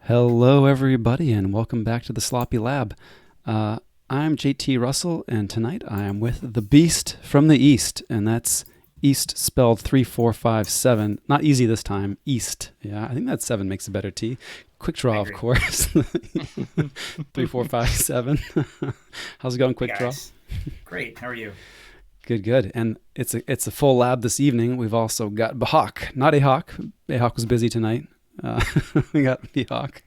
Hello, everybody, and welcome back to the Sloppy Lab. I'm JT Russell, and tonight I am with the Beast from the East, and that's East spelled 3457. Not easy this time, East. Yeah, I think that 7 makes a better T. Quick I draw, of agree. course. 3457. How's it going, Hey quick draw? guys. Great. How are you? Good, good. And it's a full lab this evening. We've also got Bahawk, not Ahawk. Ahawk was busy tonight. We got Bahawk.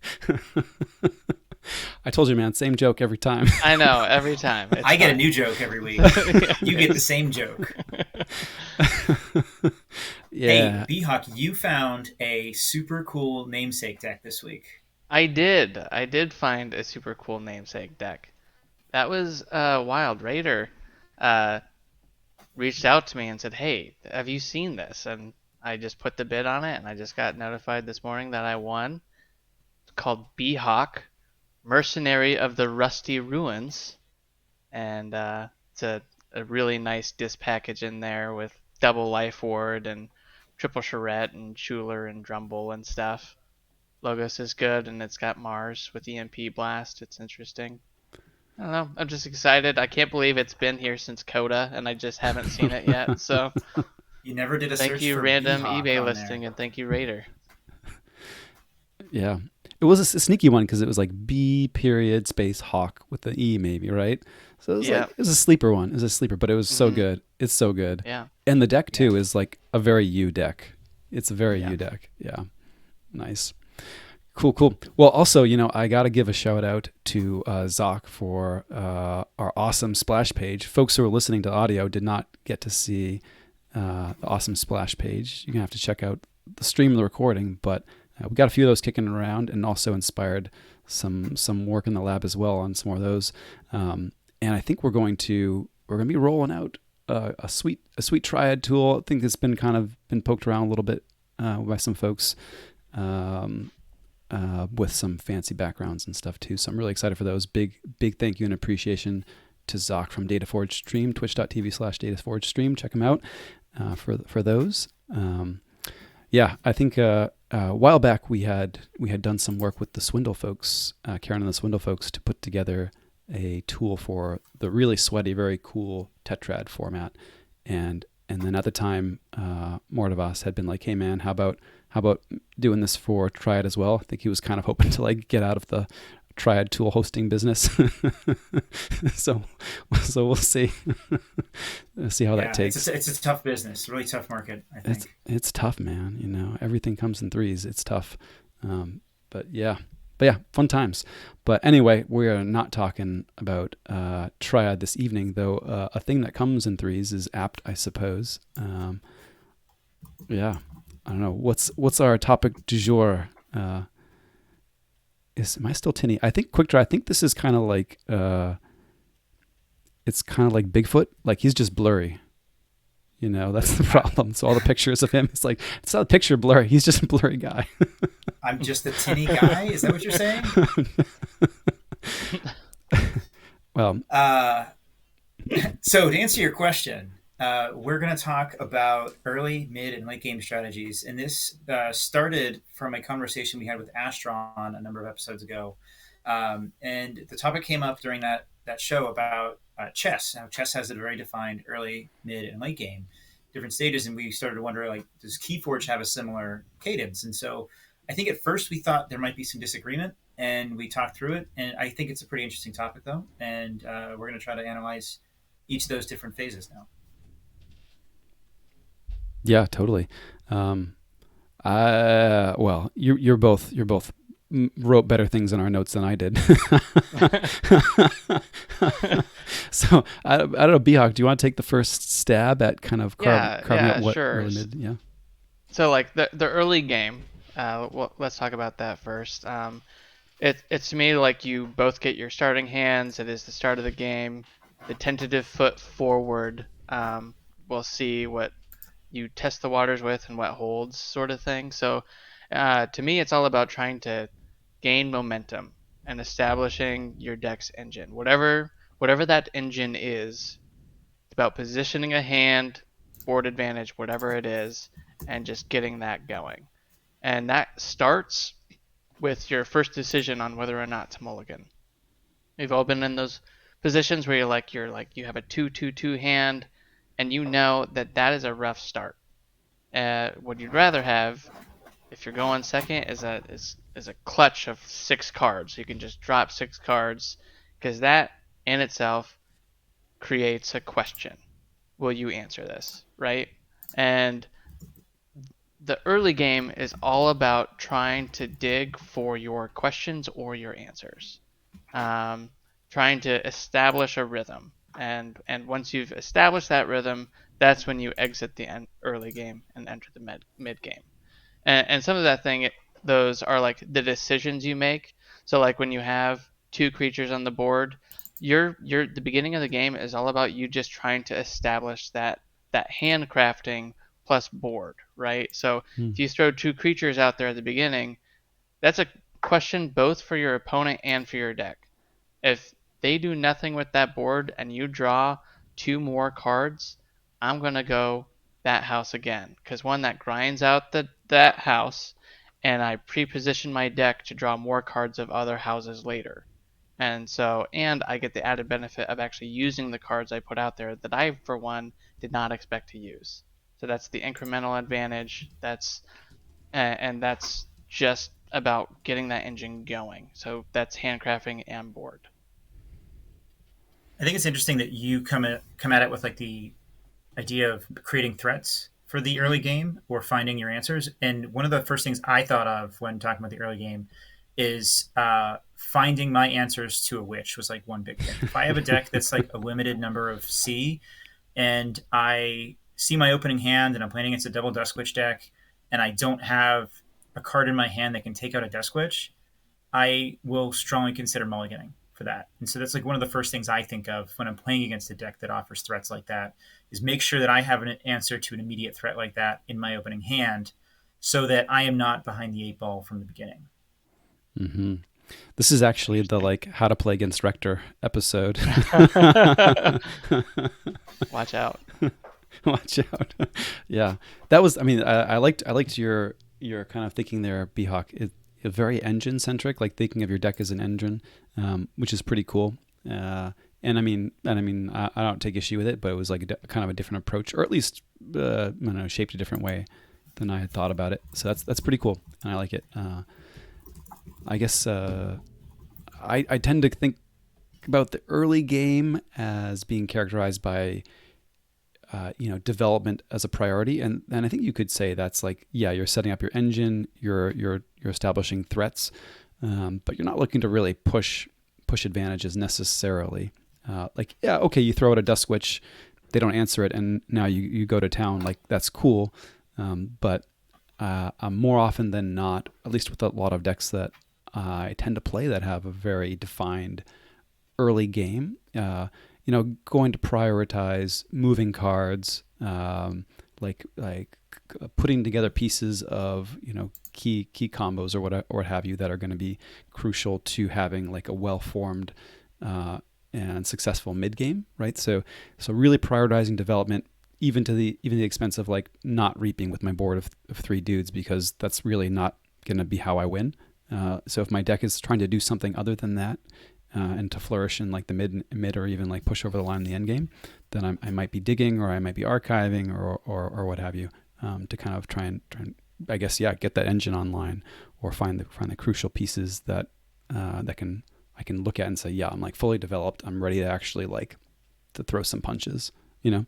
I told you, man, same joke every time. I know, every time. It's I get a fine. new joke every week. Yeah, You get the same joke. Hey, Yeah. B-Hawk, you found a super cool namesake deck this week. I did. I did find a super cool namesake deck. That was wild. Raider uh, reached out to me and said, "Hey, have you seen this?" And I just put the bid on it, and I just got notified this morning that I won. It's called Beahawk, Mercenary of the Rusty Ruins, and it's a really nice disc package in there with double life ward and triple charrette and Schuler and Drumble and stuff. Logos is good, and it's got Mars with EMP blast. It's interesting. I don't know. I'm just excited. I can't believe it's been here since Coda, and I just haven't seen it yet. So You never did a thank search you, for random B-Hawk eBay on there. listing, and thank you, Raider. Yeah. It was a sneaky one because it was like B period space hawk with the E maybe, right? So it was like Yeah. it was a sleeper one. It was a sleeper, but it was so Mhm. good. It's so good. Yeah. And the deck Yeah. too is like a very U deck. It's a very Yeah. U deck. Yeah. Nice. Cool, cool. Well, also, I got to give a shout out to Zoc for our awesome splash page. Folks who are listening to audio did not get to see the awesome splash page. You're going to have to check out the stream and the recording, but we got a few of those kicking around and also inspired some work in the lab as well on some more of those. And I think we're going to be rolling out a sweet triad tool. I think it's been kind of been poked around a little bit by some folks. Um, with some fancy backgrounds and stuff too. So I'm really excited for those. Big thank you and appreciation to Zoc from DataForge Stream, twitch.tv/DataForge Stream. Check him out for those. Yeah, I think a while back we had done some work with the Swindle folks, Karen and the Swindle folks, to put together a tool for the really sweaty, very cool Tetrad format. And then at the time, Mordovas had been like, "Hey man, how about doing this for Triad as well?" I think he was kind of hoping to like get out of the Triad tool hosting business. so we'll see. See how that Yeah, takes. it's a tough business, really tough market, I It's think. it's tough, man. Everything comes in threes. It's tough. But yeah. But yeah, fun times. But anyway, we are not talking about Triad this evening, though. A thing that comes in threes is apt, I suppose. Yeah, I don't know. What's our topic du jour? Am I still tinny? I think quick draw. I think this is kind of like it's kind of like Bigfoot. Like he's just blurry. That's the problem. So all the pictures of him, it's not a picture blurry. He's just a blurry guy. I'm just a tinny guy. Is that what you're saying? Well, Uh, so to answer your question, we're going to talk about early, mid, and late game strategies. And this started from a conversation we had with Astron a number of episodes ago. And the topic came up during that show about chess. Now, chess has a very defined early, mid, and late game, different stages. And we started to wonder, like, does Keyforge have a similar cadence? And so I think at first we thought there might be some disagreement. And we talked through it. And I think it's a pretty interesting topic, though. And we're going to try to analyze each of those different phases now. yeah, totally. Um, well, you're both wrote better things in our notes than I did. So I don't know, Behawk, do you want to take the first stab at kind of Yeah, carving out yeah, what sure. early mid? Yeah. So like the early game, well, let's talk about that first. It's to me like you both get your starting hands. It is the start of the game. The tentative foot forward. We'll see what you test the waters with and what holds, sort of thing. So, to me, it's all about trying to gain momentum and establishing your deck's engine. Whatever that engine is, it's about positioning a hand, board advantage, whatever it is, and just getting that going. And that starts with your first decision on whether or not to mulligan. We've all been in those positions where you have a 2-2-2 hand, and you know that that is a rough start. What you'd rather have, if you're going second, is a clutch of 6 cards. You can just drop 6 cards, because that in itself creates a question. Will you answer this, right? And the early game is all about trying to dig for your questions or your answers, um, trying to establish a rhythm. And once you've established that rhythm, that's when you exit the early game and enter the mid game. And some of that thing, those are like the decisions you make. So like when you have 2 creatures on the board, the beginning of the game is all about you just trying to establish that handcrafting plus board, right? So Hmm. if you throw 2 creatures out there at the beginning, that's a question both for your opponent and for your deck. If they do nothing with that board and you draw 2 more cards, I'm gonna go that house again, because one, that grinds out that house, and I pre-position my deck to draw more cards of other houses later. And I get the added benefit of actually using the cards I put out there that I, for one, did not expect to use. So that's the incremental advantage. And that's just about getting that engine going. So that's handcrafting and board. I think it's interesting that you come at it with like the idea of creating threats for the Mm-hmm. early game or finding your answers. And one of the first things I thought of when talking about the early game is finding my answers to a witch was like one big thing. If I have a deck that's like a limited number of C, and I see my opening hand and I'm playing against a double Dusk Witch deck, and I don't have a card in my hand that can take out a Dusk Witch, I will strongly consider mulliganing for that. And so that's like one of the first things I think of when I'm playing against a deck that offers threats like that is make sure that I have an answer to an immediate threat like that in my opening hand so that I am not behind the 8 ball from the beginning. Hmm. This is actually the like how to play against Rector episode. Watch out. Watch out. Yeah, that was. I mean, I liked your kind of thinking there, Behawk. Very engine centric, like thinking of your deck as an engine, which is pretty cool. I don't take issue with it, but it was like kind of a different approach, or at least I don't know, shaped a different way than I had thought about it. So that's pretty cool, and I like it. I guess I tend to think about the early game as being characterized by development as a priority, and I think you could say that's like, yeah, you're setting up your engine, you're establishing threats, but you're not looking to really push advantages necessarily. Like, yeah, okay, you throw out a Dusk Witch, they don't answer it, and now you go to town. Like, that's cool, but more often than not, at least with a lot of decks that I tend to play that have a very defined early game, going to prioritize moving cards, like putting together pieces of key combos or what have you that are going to be crucial to having like a well formed and successful mid game, right? So really prioritizing development. Even the expense of like not reaping with my board of 3 dudes, because that's really not going to be how I win. So if my deck is trying to do something other than that, and to flourish in like the mid or even like push over the line in the end game, then I might be digging, or I might be archiving, or what have you, to kind of try and I guess, yeah, get that engine online, or find the crucial pieces that I can look at and say, yeah, I'm like fully developed, I'm ready to actually like to throw some punches, you know.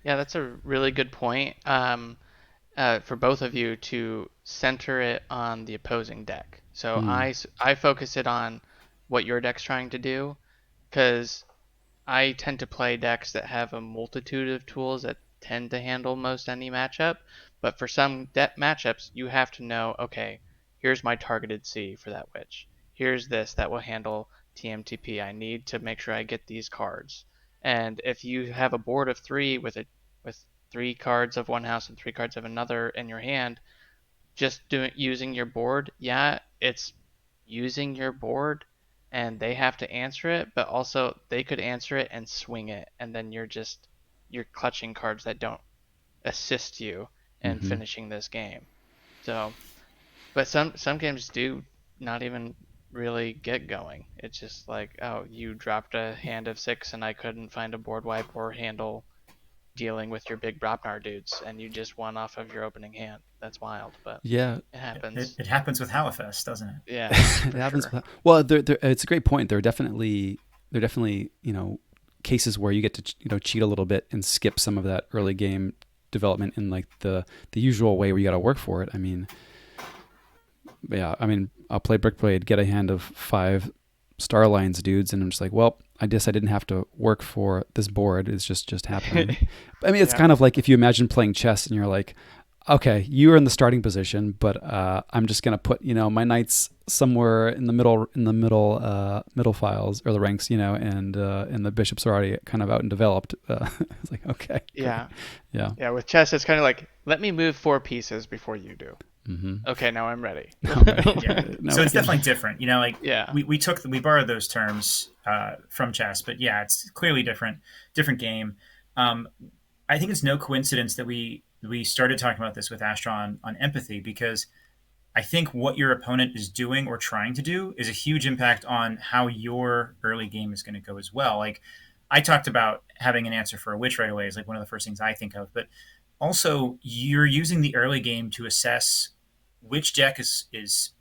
Yeah, that's a really good point. For both of you to center it on the opposing deck. So Mm. I focus it on what your deck's trying to do, because I tend to play decks that have a multitude of tools that tend to handle most any matchup. But for some matchups, you have to know, okay, here's my targeted C for that witch. Here's this that will handle TMTP. I need to make sure I get these cards. And if you have a board of 3 with 3 cards of one house and 3 cards of another in your hand, just using your board, yeah, it's using your board, and they have to answer it, but also they could answer it and swing it, and then you're clutching cards that don't assist you in Mm-hmm. finishing this game. So, but some games do not even really get going. It's just like, oh, you dropped a hand of six and I couldn't find a board wipe or handle dealing with your big Brobnar dudes, and you just won off of your opening hand. That's wild, but Yeah, it It, happens. it happens with Hallowfest, doesn't it? Yeah, it for happens. sure. Well, it's a great point. There are definitely cases where you get to cheat a little bit and skip some of that early game development in like the usual way where you got to work for it. I mean, yeah, I mean, I'll play Brick Blade, get a hand of 5 Starlines dudes, and I'm just like, well, I guess I didn't have to work for this board. It's just happening. I mean, it's Yeah. kind of like if you imagine playing chess and you're like, okay, you are in the starting position, but I'm just gonna put my knights somewhere in the middle files or the ranks, and the bishops are already kind of out and developed. It's like, okay, great, Yeah. yeah, Yeah, with chess, it's kind of like, let me move 4 pieces before you do. mm-hmm. Okay, now I'm ready. I'm ready. Yeah. No, So I it's can. definitely different. Like Yeah. we borrowed those terms from chess, but yeah, it's clearly different game. Um, I think it's no coincidence that we started talking about this with Astron on empathy, because I think what your opponent is doing or trying to do is a huge impact on how your early game is going to go as well. Like I talked about having an answer for a witch right away is like one of the first things I think of, but also you're using the early game to assess which deck is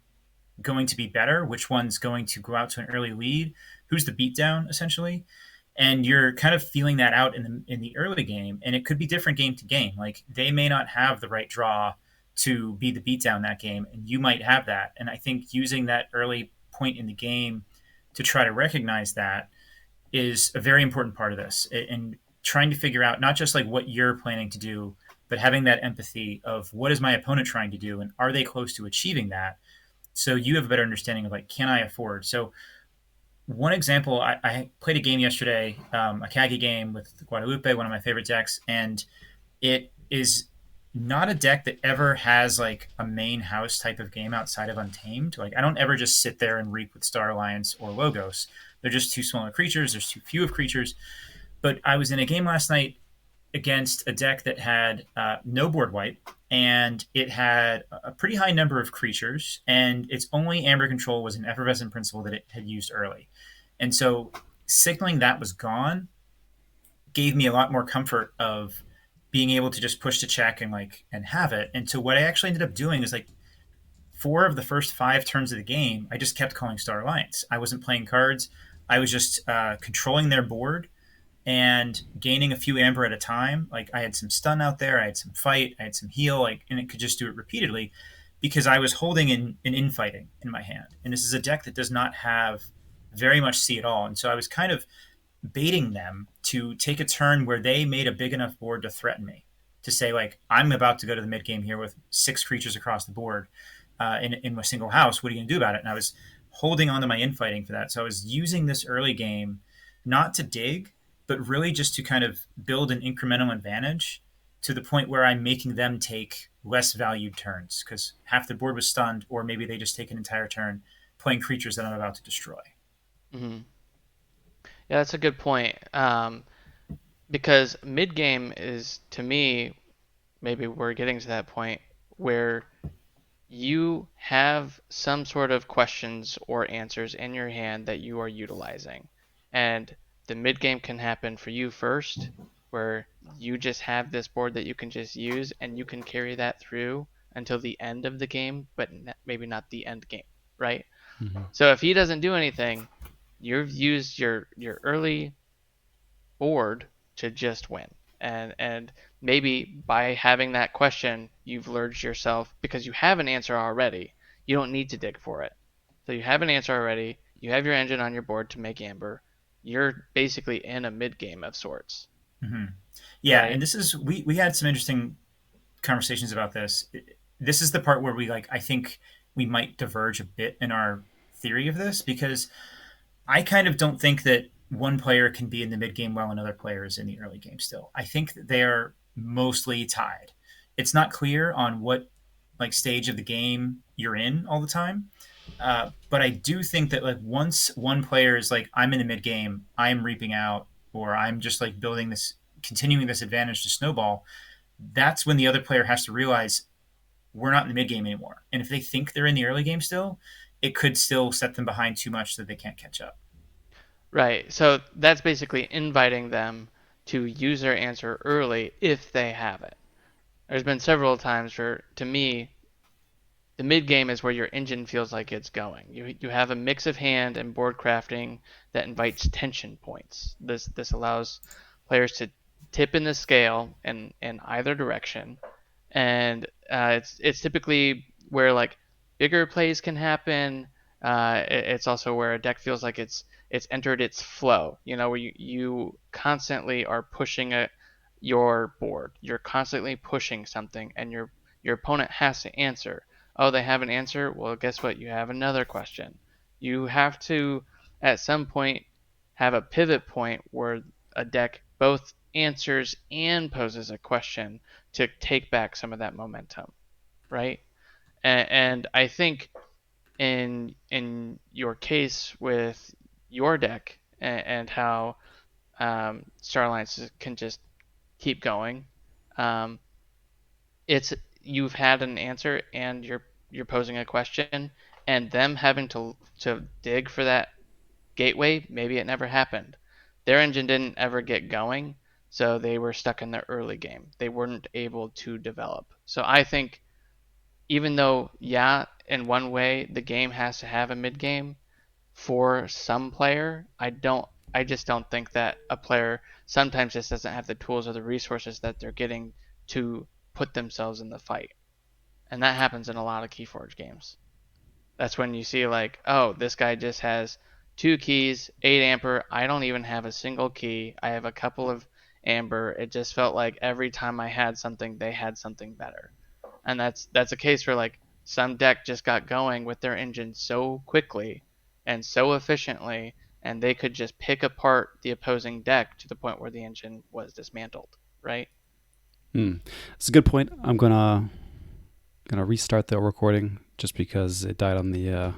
going to be better, which one's going to go out to an early lead, who's the beatdown essentially, and you're kind of feeling that out in the early game, and it could be different game to game. Like they may not have the right draw to be the beatdown that game, and you might have that. And I think using that early point in the game to try to recognize that is a very important part of this, and trying to figure out not just like what you're planning to do, but having that empathy of what is my opponent trying to do and are they close to achieving that, so you have a better understanding of like, can I afford? So one example, I played a game yesterday, a Kagi game with Guadalupe, one of my favorite decks, and it is not a deck that ever has like a main house type of game outside of Untamed. Like I don't ever just sit there and reap with Star Alliance or Logos. They're just too small of creatures. There's too few of creatures. But I was in a game last night against a deck that had no board wipe, and it had a pretty high number of creatures, and its only amber control was an effervescent principle that it had used early. And so signaling that was gone gave me a lot more comfort of being able to just push to check and have it. And so what I actually ended up doing is like 4 of the first 5 turns of the game, I just kept calling Star Alliance. I wasn't playing cards. I was just controlling their board and gaining a few amber at a time. Like I had some stun out there, I had some fight, I had some heal, and it could just do it repeatedly because I was holding an infighting in my hand. And this is a deck that does not have very much C at all. And so I was kind of baiting them to take a turn where they made a big enough board to threaten me, to say like, I'm about to go to the mid game here with 6 creatures across the board in a single house. What are you going to do about it? And I was holding on to my infighting for that. So I was using this early game not to dig, but really just to kind of build an incremental advantage to the point where I'm making them take less valued turns because half the board was stunned, or maybe they just take an entire turn playing creatures that I'm about to destroy. Hmm. Yeah, that's a good point. Because mid game is, to me, maybe we're getting to that point where you have some sort of questions or answers in your hand that you are utilizing. And the mid game can happen for you first, where you just have this board that you can just use and you can carry that through until the end of the game, but maybe not the end game, right? Mm-hmm. So if he doesn't do anything, you've used your early board to just win. And maybe by having that question, you've lured yourself because you have an answer already. You don't need to dig for it. So you have an answer already. You have your engine on your board to make amber. You're basically in a mid game of sorts, Mm-hmm. Yeah, right? and this is we had some interesting conversations about this. This is the part where we I think we might diverge a bit in our theory of this, because I kind of don't think that one player can be in the mid game while another player is in the early game still. I think that they are mostly tied. It's not clear on what stage of the game you're in all the time. But I do think that once one player is like, I'm in the mid game, I'm reaping out, or I'm just building this, continuing this advantage to snowball, that's when the other player has to realize we're not in the mid game anymore. And if they think they're in the early game still, it could still set them behind too much that they can't catch up. Right. So that's basically inviting them to use their answer early if they have it. There's been several times where, to me, the mid game is where your engine feels like it's going. You have a mix of hand and board crafting that invites tension points. This allows players to tip in the scale in either direction, and it's typically where like bigger plays can happen. It's also where a deck feels like it's entered its flow. You know, where you constantly are pushing your board. You're constantly pushing something, and your opponent has to answer. Oh, they have an answer. Well, guess what? You have another question. You have to at some point have a pivot point where a deck both answers and poses a question to take back some of that momentum, right? And I think in your case with your deck and how Starlines can just keep going, um, it's you've had an answer and you're posing a question, and them having to dig for that gateway. Maybe it never happened. Their engine didn't ever get going, so they were stuck in the early game. They weren't able to develop. So I think even though, yeah, in one way the game has to have a mid game for some player, I just don't think that a player sometimes just doesn't have the tools or the resources that they're getting to put themselves in the fight. And that happens in a lot of Keyforge games. That's when you see like, oh, this guy just has 2 keys, 8 amber. I don't even have a single key. I have a couple of amber. It just felt like every time I had something, they had something better. And that's a case where like some deck just got going with their engine so quickly and so efficiently, and they could just pick apart the opposing deck to the point where the engine was dismantled, right? It's a good point. I'm gonna restart the recording just because it died on the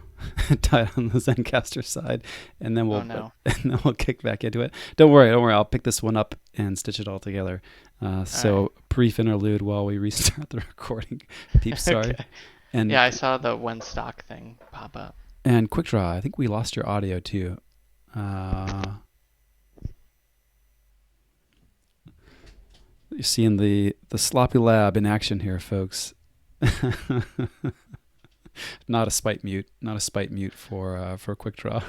it died on the Zencaster side, and then Oh we'll no. and then we'll kick back into it. Don't worry. I'll pick this one up and stitch it all together. All right. Brief interlude while we restart the recording. Peeps, sorry. Okay. And Yeah, I saw the one stock thing pop up. and quick draw. I think we lost your audio too. You're seeing the sloppy lab in action here, folks. Not a spite mute. Not a spite mute for quick draw.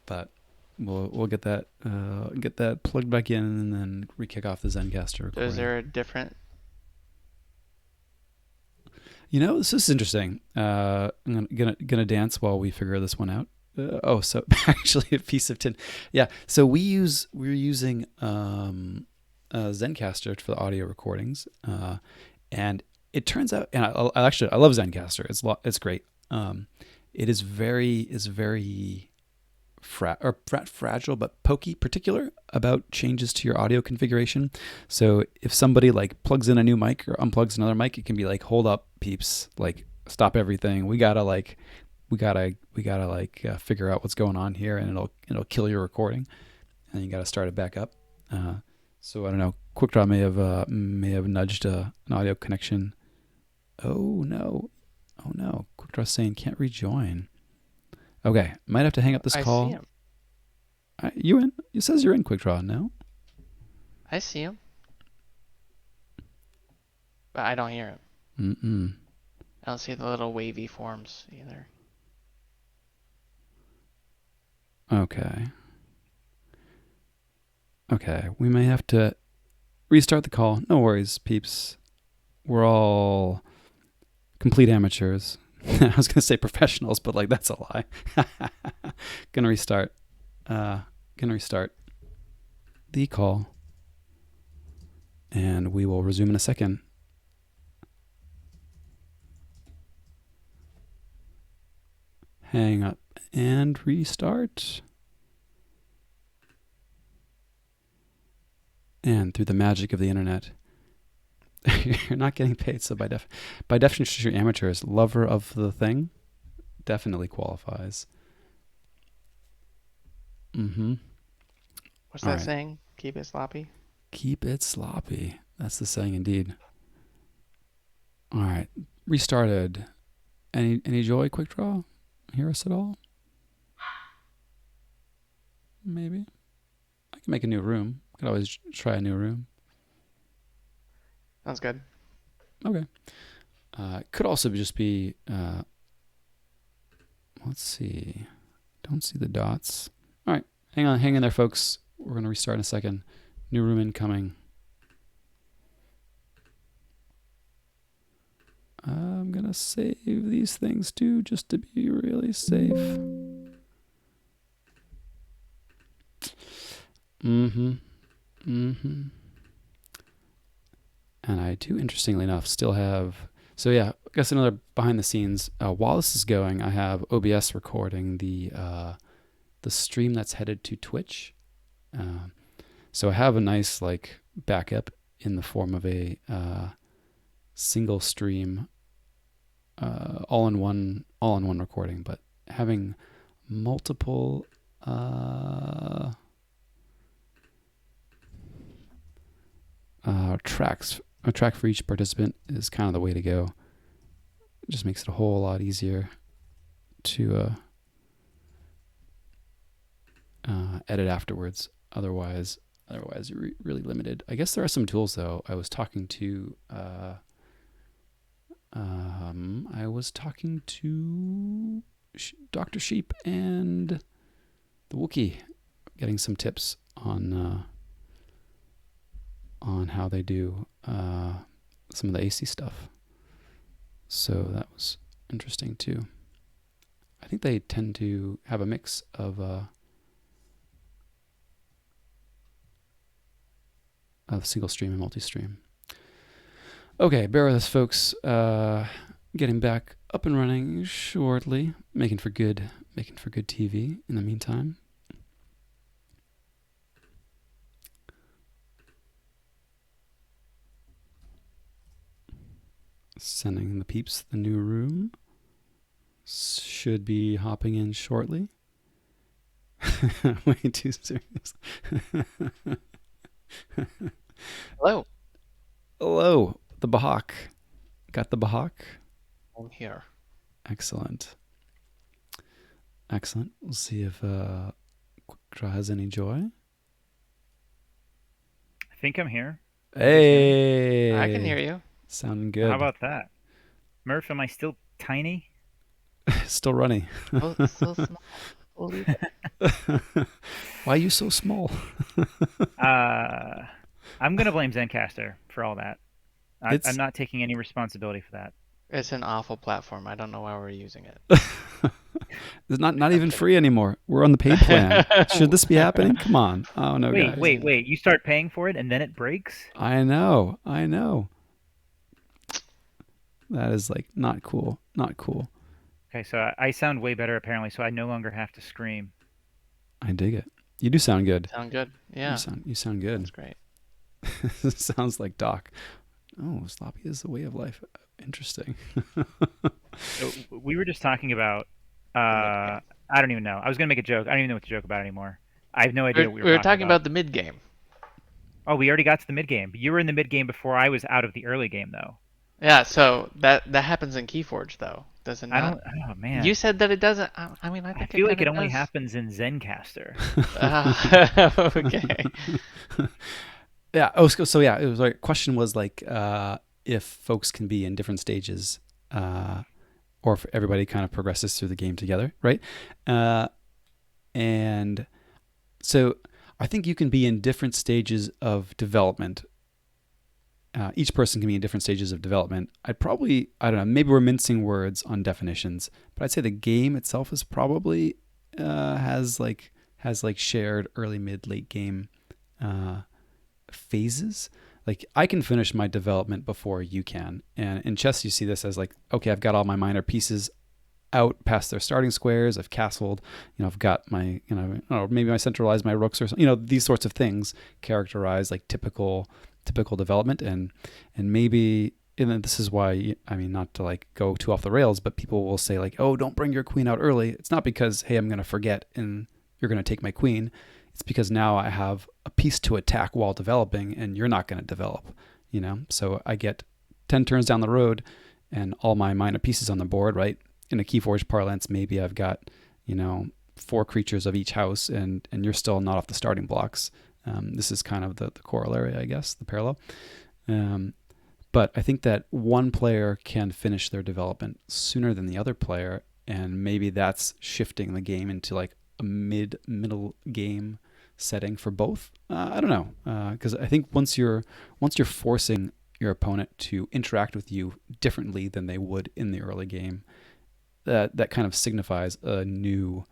But we'll get that plugged back in and then re-kick off the Zencaster recording. So is there a different? This is interesting. I'm gonna dance while we figure this one out. So actually a piece of tin. Yeah. So we're using Zencaster for the audio recordings, and it turns out, and I love Zencaster. It's great. It is very fragile but pokey, particular about changes to your audio configuration. So if somebody like plugs in a new mic or unplugs another mic, it can be like, hold up, peeps, like stop everything. We gotta figure out what's going on here, and it'll kill your recording, and you gotta start it back up. So I don't know. QuickDraw may have nudged an audio connection. Oh no! QuickDraw's saying can't rejoin. Okay, might have to hang up this call. I see him. You in? It says you're in QuickDraw. No? I see him, but I don't hear him. Mm-mm. I don't see the little wavy forms either. Okay, we may have to restart the call. No worries, peeps. We're all complete amateurs. I was gonna say professionals, but like that's a lie. Gonna restart the call, and we will resume in a second. Hang up and restart. And through the magic of the internet, you're not getting paid. So by definition, you're amateurs. Lover of the thing definitely qualifies. Mm-hmm. What's that saying? Keep it sloppy? Keep it sloppy. That's the saying indeed. All right. Restarted. Any joy, Quick Draw? Hear us at all? Maybe. I can make a new room. Could always try a new room. Sounds good. Okay. Could also just be. Let's see. Don't see the dots. All right. Hang in there, folks. We're going to restart in a second. New room incoming. I'm going to save these things too, just to be really safe. And I do, interestingly enough, still have... So yeah, I guess another behind the scenes. While this is going, I have OBS recording the stream that's headed to Twitch. So I have a nice like backup in the form of a single stream, all in one recording. But having multiple tracks, a track for each participant, is kind of the way to go. It just makes it a whole lot easier to edit afterwards. Otherwise you're really limited. I guess there are some tools though. I was talking to Dr. Sheep and the Wookiee, getting some tips on how they do some of the AC stuff. So that was interesting too. I think they tend to have a mix of single stream and multi-stream. Okay, bear with us, folks. Getting back up and running shortly. Making for good TV in the meantime. Sending the peeps the new room. Should be hopping in shortly. Way too serious. Hello, the Bahak. Got the Bahak? I'm here. Excellent. We'll see if Quick Draw has any joy. I think I'm here. Hey! I can hear you. Sounding good. How about that? Murph, am I still tiny? Still running. Oh, so small. Believe it. Why are you so small? I'm going to blame Zencaster for all that. It's- I'm not taking any responsibility for that. It's an awful platform. I don't know why we're using it. It's not even free anymore. We're on the paid plan. Should this be happening? Come on. Oh, no, guys. Wait. You start paying for it and then it breaks? I know. That is like not cool. Okay, so I sound way better apparently, so I no longer have to scream. I dig it. You do sound good. Sound good? Yeah. You sound good. That's great. Sounds like Doc. Oh, sloppy is the way of life. Interesting. So we were just talking about I don't even know. I was going to make a joke. I don't even know what to joke about anymore. I have no idea what We were talking about the mid game. Oh, we already got to the mid game. You were in the mid game before I was out of the early game, though. Yeah, so that happens in Keyforge though, does it not? I don't. Oh man. You said that it doesn't. I mean, I think feel like it only does. happens in Zencaster. Okay. Yeah. Oh, so yeah. It was like question was like if folks can be in different stages, or if everybody kind of progresses through the game together, right? And so I think you can be in different stages of development. Each person can be in different stages of development. I don't know, maybe we're mincing words on definitions, but I'd say the game itself is probably has shared early, mid, late game phases. Like I can finish my development before you can. And in chess, you see this as like, okay, I've got all my minor pieces out past their starting squares. I've castled, I've got my, maybe I centralized my rooks or something, these sorts of things characterize like typical development. And maybe, and this is why, not to like go too off the rails, but people will say like, oh, don't bring your queen out early. It's not because, hey, I'm going to forget and you're going to take my queen. It's because now I have a piece to attack while developing and you're not going to develop, so I get 10 turns down the road and all my minor pieces on the board, right? In a Keyforge parlance, maybe I've got, you know, 4 creatures of each house, and you're still not off the starting blocks. This is kind of the corollary, I guess, the parallel. Um, but I think that one player can finish their development sooner than the other player, and maybe that's shifting the game into like a middle game setting for both. I don't know, because I think once you're forcing your opponent to interact with you differently than they would in the early game, that kind of signifies a new,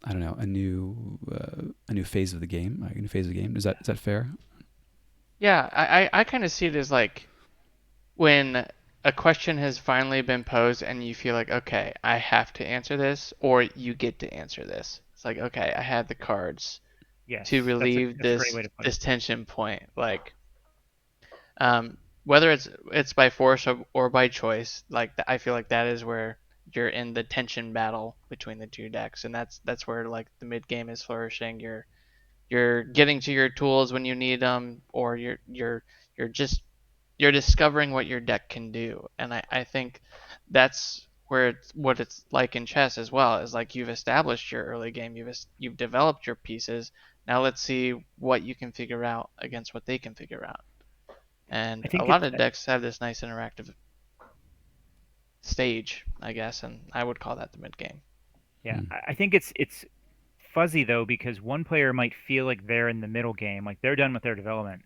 I don't know, a new phase of the game, like a new phase of the game. Is that fair? Yeah, I kind of see it as like when a question has finally been posed and you feel like, okay, I have to answer this, or you get to answer this. It's like, okay, I have the cards to Yes, relieve that's a great way to put it. this tension point. Like, whether it's by force or by choice, like I feel like that is where you're in the tension battle between the two decks, and that's where like the mid game is flourishing. You're getting to your tools when you need them, or you're just you're discovering what your deck can do. And I think that's where what it's like in chess as well, is like you've established your early game, you've developed your pieces. Now let's see what you can figure out against what they can figure out. And I a think lot it's of decks have this nice interactive stage, I guess, and I would call that the mid game. yeah. Mm. I think it's fuzzy though because one player might feel like they're in the middle game, like they're done with their development.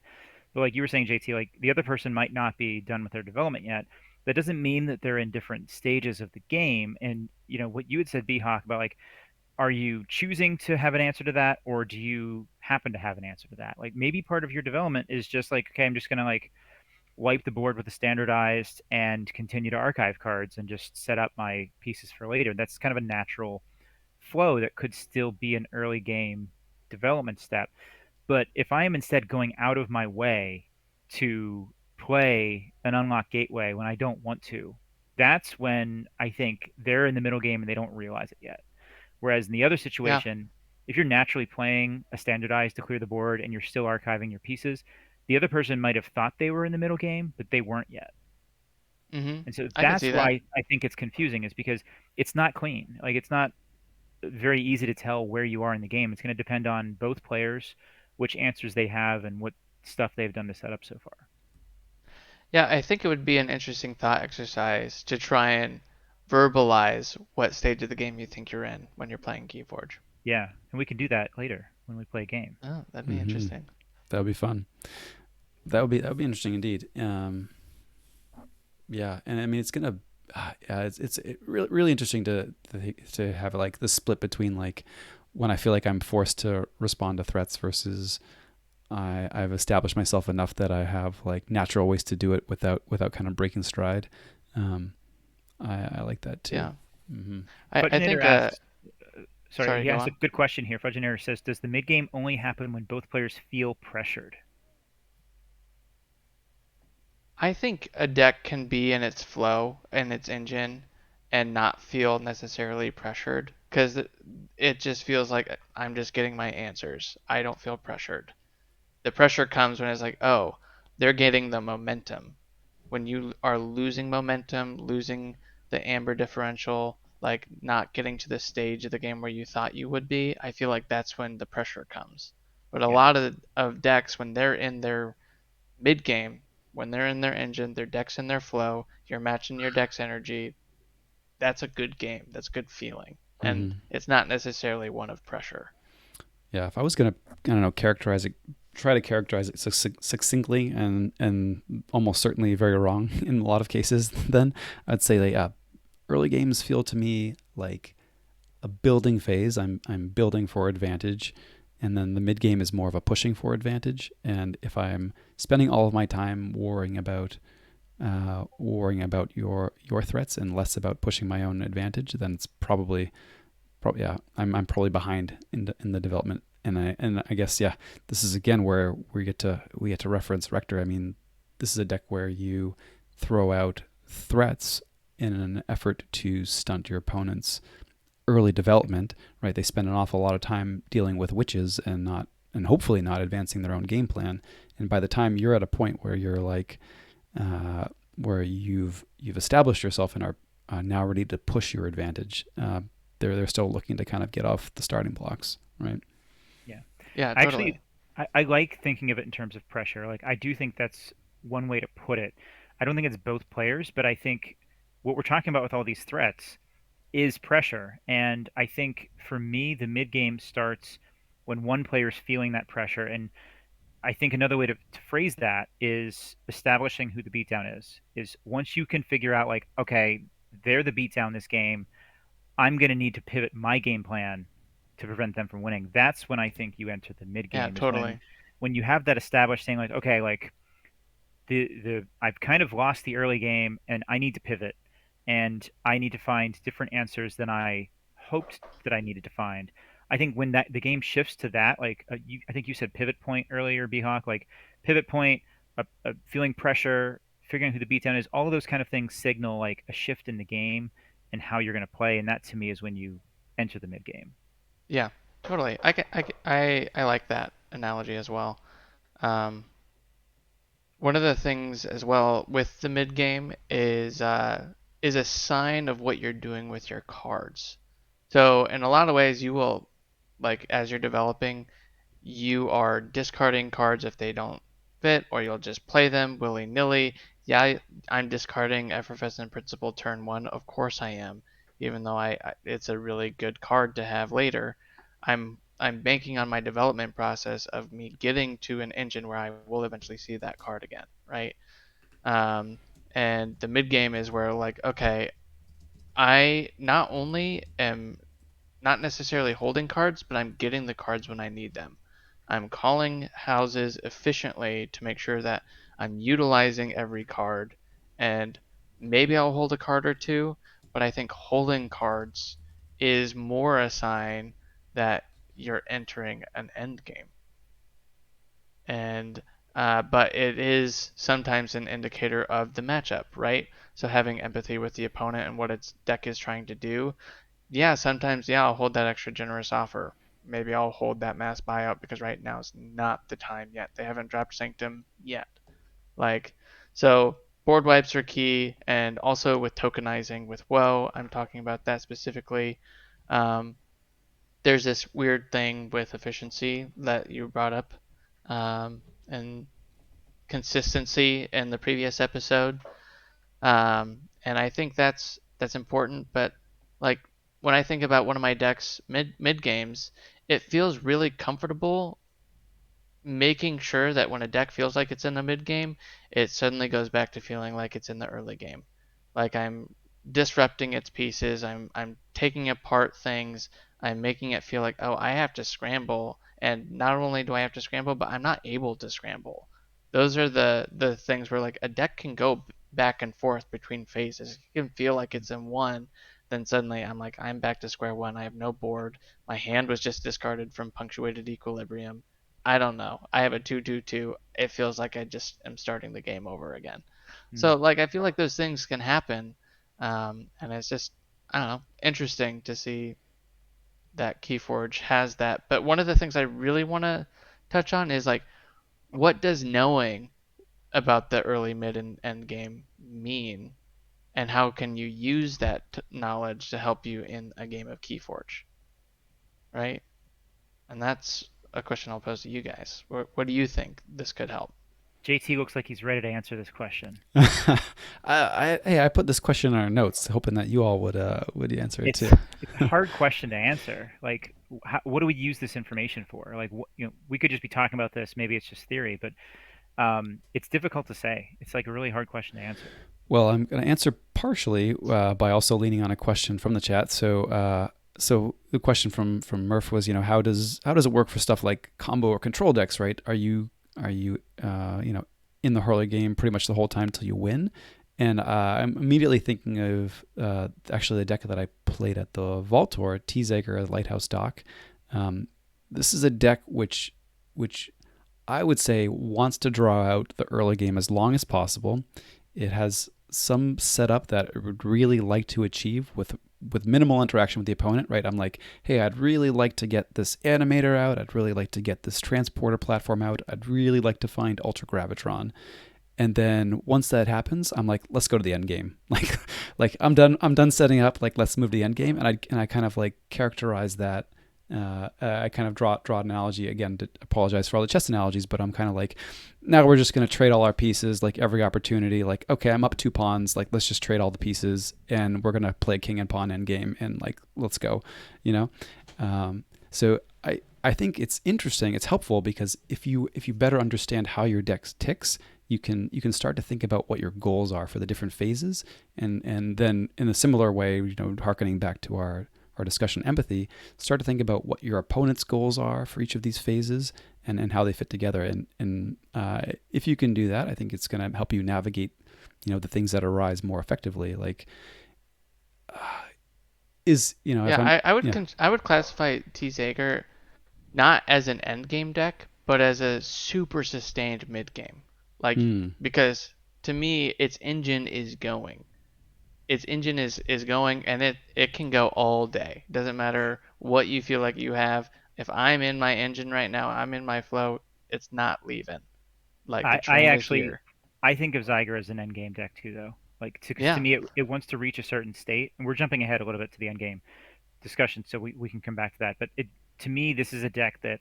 But like you were saying, JT, like the other person might not be done with their development yet. That doesn't mean that they're in different stages of the game. And you know what you had said, Hawk, about like, are you choosing to have an answer to that, or do you happen to have an answer to that? Like maybe part of your development is just like, okay, I'm just gonna like wipe the board with the standardized and continue to archive cards and just set up my pieces for later. That's kind of a natural flow that could still be an early game development step. But if I am instead going out of my way to play an unlock gateway when I don't want to, that's when I think they're in the middle game and they don't realize it yet. Whereas in the other Yeah. situation, if you're naturally playing a standardized to clear the board and you're still archiving your pieces, the other person might have thought they were in the middle game, but they weren't yet. Mhm. And so I can see that's that. why I think it's confusing, is because it's not clean. Like it's not very easy to tell where you are in the game. It's going to depend on both players, which answers they have, and what stuff they've done to set up so far. Yeah, I think it would be an interesting thought exercise to try and verbalize what stage of the game you think you're in when you're playing Keyforge. Yeah, and we can do that later when we play a game. Oh, that'd be Hmm. interesting. That would be fun. That would be interesting indeed. Yeah, and I mean it's gonna, yeah, it's really really interesting to have like the split between like when I feel like I'm forced to respond to threats versus I've established myself enough that I have like natural ways to do it without kind of breaking stride. Um, I like that too. Yeah. Hmm. I Fudgenator think asks, sorry, sorry, he go asked a on. good question here. Fudgenator says, does the mid game only happen when both players feel pressured? I think a deck can be in its flow and its engine and not feel necessarily pressured because it just feels like I'm just getting my answers. I don't feel pressured. The pressure comes when it's like, oh, they're getting the momentum. When you are losing momentum, losing the amber differential, like not getting to the stage of the game where you thought you would be, I feel like that's when the pressure comes. But a Yeah. lot of decks, when they're in their mid game, when they're in their engine, their deck's in their flow, you're matching your deck's energy, that's a good game. That's a good feeling. And Hmm. it's not necessarily one of pressure. Yeah, if I was gonna, I don't know, try to characterize it succinctly and almost certainly very wrong in a lot of cases, then I'd say that, yeah, early games feel to me like a building phase. I'm building for advantage, and then the mid game is more of a pushing for advantage. And if I'm spending all of my time worrying about your threats and less about pushing my own advantage, then it's probably yeah, I'm probably behind in the development. And I guess, yeah, this is again where we get to reference Rector. I mean, this is a deck where you throw out threats in an effort to stunt your opponent's early development, right? They spend an awful lot of time dealing with witches and hopefully not advancing their own game plan. And by the time you're at a point where you're like, uh, where you've established yourself and are now ready to push your advantage. They're still looking to kind of get off the starting blocks, right? Yeah. Yeah, I totally. actually I like thinking of it in terms of pressure. Like I do think that's one way to put it. I don't think it's both players, but I think what we're talking about with all these threats is pressure. And I think for me, the mid game starts when one player's feeling that pressure. And I think another way to phrase that is establishing who the beatdown is. Is once you can figure out, like, okay, they're the beatdown this game, I'm going to need to pivot my game plan to prevent them from winning. That's when I think you enter the mid Yeah, game, is totally. when you have that established, saying like, okay, like the I've kind of lost the early game and I need to pivot and I need to find different answers than I hoped that I needed to find. I think when that the game shifts to that, like I think you said pivot point earlier, Behawk, like pivot point, feeling pressure, figuring out who the beatdown is, all of those kind of things signal like a shift in the game and how you're going to play, and that to me is when you enter the mid game. Yeah, totally. I like that analogy as well. Um, One of the things as well with the mid game is a sign of what you're doing with your cards. So in a lot of ways, you will, like, as you're developing, you are discarding cards if they don't fit, or you'll just play them willy nilly. Yeah, I'm discarding Effervescent Principle turn one. Of course I am, even though it's a really good card to have later. I'm banking on my development process of me getting to an engine where I will eventually see that card again, right? Um, and the mid game is where, like, okay, I not only am not necessarily holding cards, but I'm getting the cards when I need them. I'm calling houses efficiently to make sure that I'm utilizing every card, and maybe I'll hold a card or two, but I think holding cards is more a sign that you're entering an end game. And but it is sometimes an indicator of the matchup, right? So having empathy with the opponent and what its deck is trying to do, yeah, sometimes, yeah, I'll hold that extra generous offer. Maybe I'll hold that mass buyout because right now is not the time yet. They haven't dropped Sanctum yet. Like, so board wipes are key, and also with tokenizing with Woe, I'm talking about that specifically. Um, there's this weird thing with efficiency that you brought up, and consistency in the previous episode. And I think that's important. But like when I think about one of my decks mid games, it feels really comfortable making sure that when a deck feels like it's in the mid game, it suddenly goes back to feeling like it's in the early game. Like I'm disrupting its pieces, I'm taking apart things, I'm making it feel like, oh, I have to scramble, and not only do I have to scramble, but I'm not able to scramble. Those are the things where like a deck can go back and forth between phases. It can feel like it's in one, then suddenly I'm like, I'm back to square one. I have no board. My hand was just discarded from punctuated equilibrium. I don't know. I have a 2-2-2. It feels like I just am starting the game over again. Hmm. So like I feel like those things can happen, and it's just, I don't know, interesting to see that KeyForge has that. But one of the things I really want to touch on is like, what does knowing about the early, mid, and end game mean, and how can you use that knowledge to help you in a game of KeyForge, right? And that's a question I'll pose to you guys. What do you think this could help? JT looks like he's ready to answer this question. Hey, I put this question in our notes, hoping that you all would answer it too. It's a hard question to answer. Like, what do we use this information for? Like, we could just be talking about this. Maybe it's just theory, but it's difficult to say. It's like a really hard question to answer. Well, I'm going to answer partially by also leaning on a question from the chat. So the question from Murph was, how does it work for stuff like combo or control decks, right? Are you in the early game pretty much the whole time until you win? And I'm immediately thinking of actually the deck that I played at the Vault Tour, T-Zager Lighthouse Dock. This is a deck which I would say wants to draw out the early game as long as possible. It has some setup that it would really like to achieve with minimal interaction with the opponent, right? I'm like, hey, I'd really like to get this animator out. I'd really like to get this transporter platform out. I'd really like to find Ultra Gravitron. And then once that happens, I'm like, let's go to the end game. Like I'm done setting up. Like, let's move to the end game. And I kind of like characterize that. I kind of draw an analogy again to apologize for all the chess analogies, but I'm kind of like, now we're just going to trade all our pieces, like every opportunity. Like, okay, I'm up 2 pawns. Like, let's just trade all the pieces, and we're going to play king and pawn end game, and like, let's go, you know. So I think it's interesting. It's helpful because if you better understand how your deck ticks, you can start to think about what your goals are for the different phases, and then in a similar way, harkening back to our discussion empathy, start to think about what your opponent's goals are for each of these phases, and how they fit together. And if you can do that, I think it's going to help you navigate, the things that arise more effectively. Like, if Yeah, I'm, yeah. I would classify T Zager not as an end game deck, but as a super sustained mid game. Like, Mm, because to me its engine is going. Its engine is going, and it can go all day. Doesn't matter what you feel like you have. If I'm in my engine right now, I'm in my flow, it's not leaving. Like the I train is actually here. I think of Zyger as an end game deck too, though. Like, because to Yeah. me, it wants to reach a certain state, and we're jumping ahead a little bit to the end game discussion, so we can come back to that. But to me, this is a deck that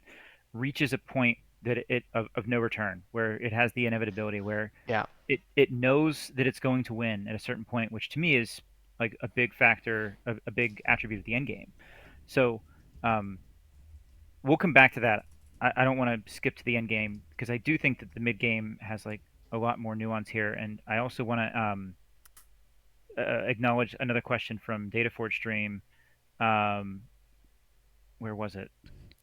reaches a point that of no return, where it has the inevitability, where Yeah. it knows that it's going to win at a certain point, which to me is like a big factor, a big attribute of the end game. So um, we'll come back to that. I don't want to skip to the end game because I do think that the mid game has like a lot more nuance here, and I also want to acknowledge another question from DataForge Stream. Um, where was it?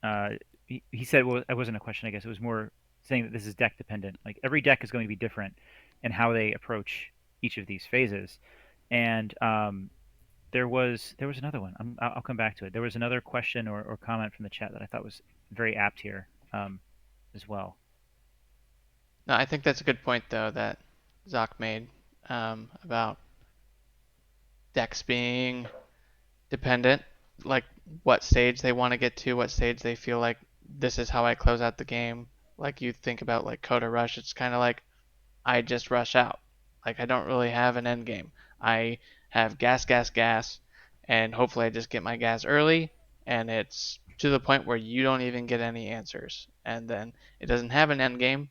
Uh, he said, well, it wasn't a question. I guess it was more saying that this is deck dependent. Like every deck is going to be different in how they approach each of these phases. And there was another one. I'll come back to it. There was another question or comment from the chat that I thought was very apt here as well. No, I think that's a good point though that Zoc made about decks being dependent, like what stage they want to get to, what stage they feel like this is how I close out the game. Like you think about like Coda Rush, it's kind of like I just rush out. Like I don't really have an end game. I have gas, gas, gas, and hopefully I just get my gas early, and it's to the point where you don't even get any answers, and then it doesn't have an end game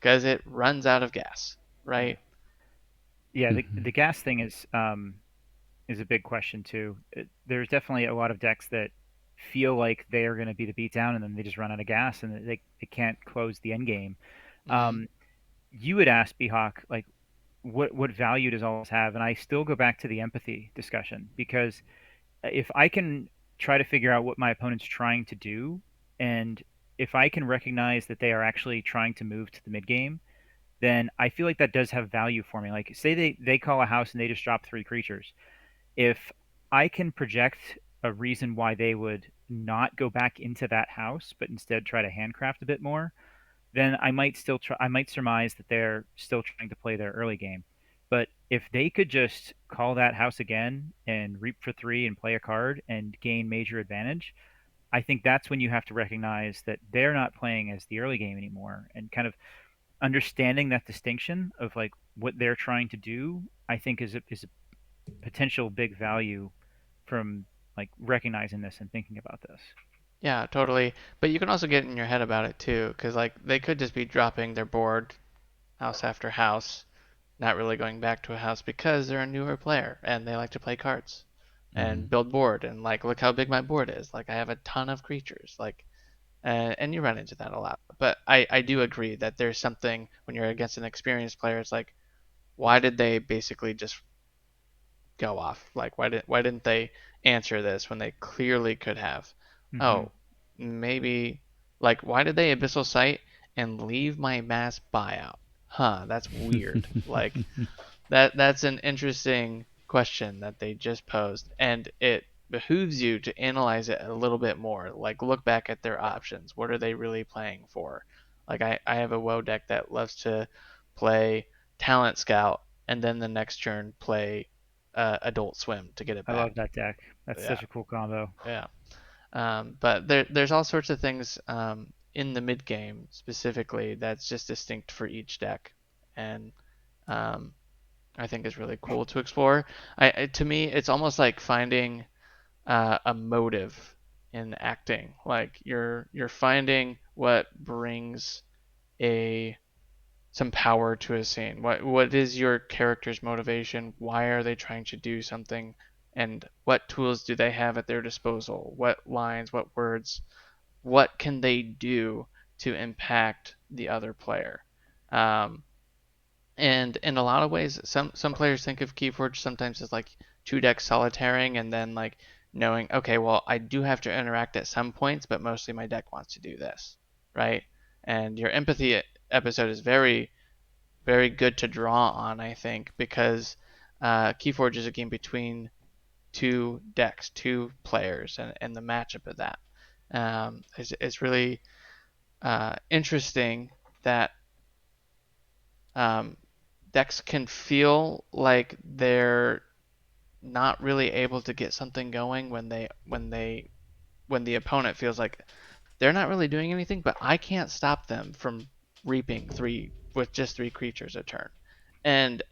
because it runs out of gas, Yeah, right? yeah. The mhm. the gas thing is a big question too. There's definitely a lot of decks that feel like they are going to be the beatdown, and then they just run out of gas, and they can't close the end game. Mm-hmm. Um, you would ask Behawk, like, what value does all this have? And I still go back to the empathy discussion because if I can try to figure out what my opponent's trying to do, and if I can recognize that they are actually trying to move to the mid game, then I feel like that does have value for me. Like, say they call a house and they just drop 3 creatures. If I can project a reason why they would not go back into that house, but instead try to handcraft a bit more, then I might still try. I might surmise that they're still trying to play their early game. But if they could just call that house again and reap for 3 and play a card and gain major advantage, I think that's when you have to recognize that they're not playing as the early game anymore, and kind of understanding that distinction of like what they're trying to do. I think is a potential big value from like recognizing this and thinking about this. Yeah, totally. But you can also get in your head about it too, because like they could just be dropping their board house after house, not really going back to a house because they're a newer player and they like to play cards and Mhm. build board and like look how big my board is. Like I have a ton of creatures. Like and you run into that a lot. But I do agree that there's something when you're against an experienced player. It's like why did they basically just go off? Like why didn't they answer this when they clearly could have? Hmm. Oh, maybe like why did they abyssal sight and leave my mass buyout? Huh, that's weird. Like that's an interesting question that they just posed, and it behooves you to analyze it a little bit more. Like look back at their options. What are they really playing for? Like I have a WoW deck that loves to play Talent Scout and then the next turn play Adult Swim to get it I love back. that deck. That's Yeah, such a cool combo. yeah. But there's all sorts of things in the mid game specifically that's just distinct for each deck. and um, I think is really cool to explore. To me, it's almost like finding a motive in acting. Like you're finding what brings a some power to a scene. What is your character's motivation? Why are they trying to do something? And what tools do they have at their disposal? What lines, what words, what can they do to impact the other player? Um, and in a lot of ways, some players think of Keyforge sometimes as like two deck solitaring, and then like knowing, okay, well, I do have to interact at some points, but mostly my deck wants to do this, right? And your empathy episode is very good to draw on, I think, because Keyforge is a game between two decks, two players, and the matchup of that is really interesting that um, decks can feel like they're not really able to get something going when the opponent feels like they're not really doing anything, but I can't stop them from reaping three with just three creatures a turn. And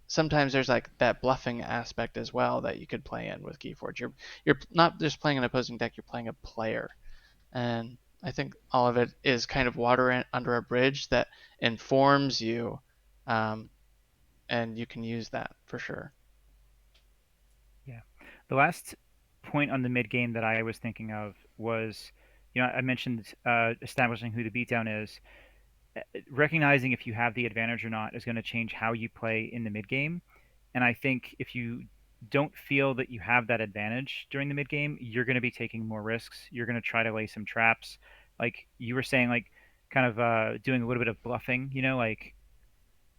sometimes there's like that bluffing aspect as well that you could play in with Keyforge. You're not just playing an opposing deck, you're playing a player. And I think all of it is kind of water under a bridge that informs you, um, and you can use that for sure. Yeah. The last point on the mid game that I was thinking of was, I mentioned establishing who the beatdown is. Recognizing if you have the advantage or not is going to change how you play in the mid game. And I think if you don't feel that you have that advantage during the mid game, you're going to be taking more risks. You're going to try to lay some traps, like you were saying, like kind of doing a little bit of bluffing. Like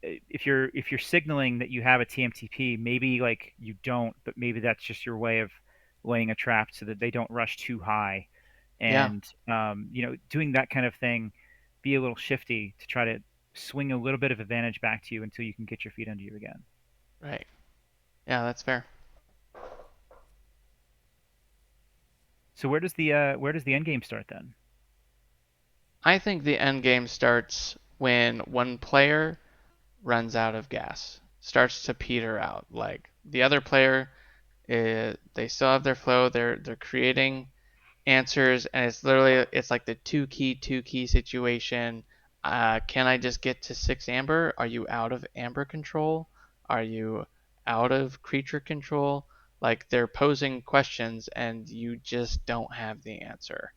if you're signaling that you have a TMTP, maybe like you don't, but maybe that's just your way of laying a trap so that they don't rush too high. Yeah, And doing that kind of thing, be a little shifty to try to swing a little bit of advantage back to you until you can get your feet under you again. right. Yeah, that's fair. So where does the end game start then? I think the end game starts when one player runs out of gas, starts to peter out. Like the other player, they still have their flow. They're creating answers, and it's like the two key situation. Can I just get to 6 amber? Are you out of amber control? Are you out of creature control? Like they're posing questions, and you just don't have the answer.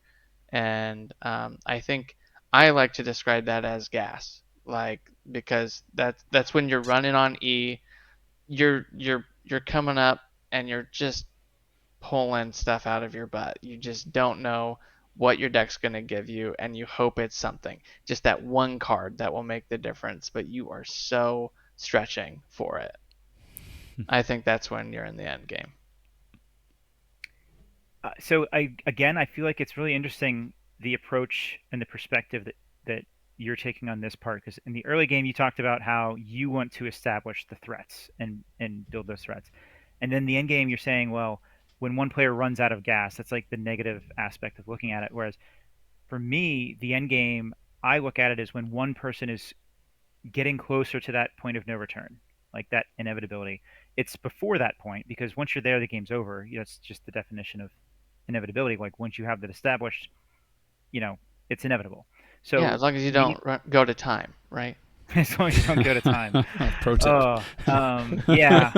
And I think I like to describe that as gas, like because that's when you're running on E. You're coming up, and you're just pulling stuff out of your butt. You just don't know what your deck's going to give you, and you hope it's something. Just that one card that will make the difference, but you are so stretching for it. I think that's when you're in the end game. So I feel like it's really interesting the approach and the perspective that you're taking on this part, because in the early game you talked about how you want to establish the threats and build those threats, and then the end game you're saying, well, when one player runs out of gas, that's like the negative aspect of looking at it. Whereas for me, the end game, I look at it as when one person is getting closer to that point of no return, like that inevitability. It's before that point, because once you're there, the game's over. It's just the definition of inevitability. Like once you have that established, you know, it's inevitable. Yeah, So as long as you we need, don't go to time, right? as long as you don't go to time. Pro tip. Oh, yeah.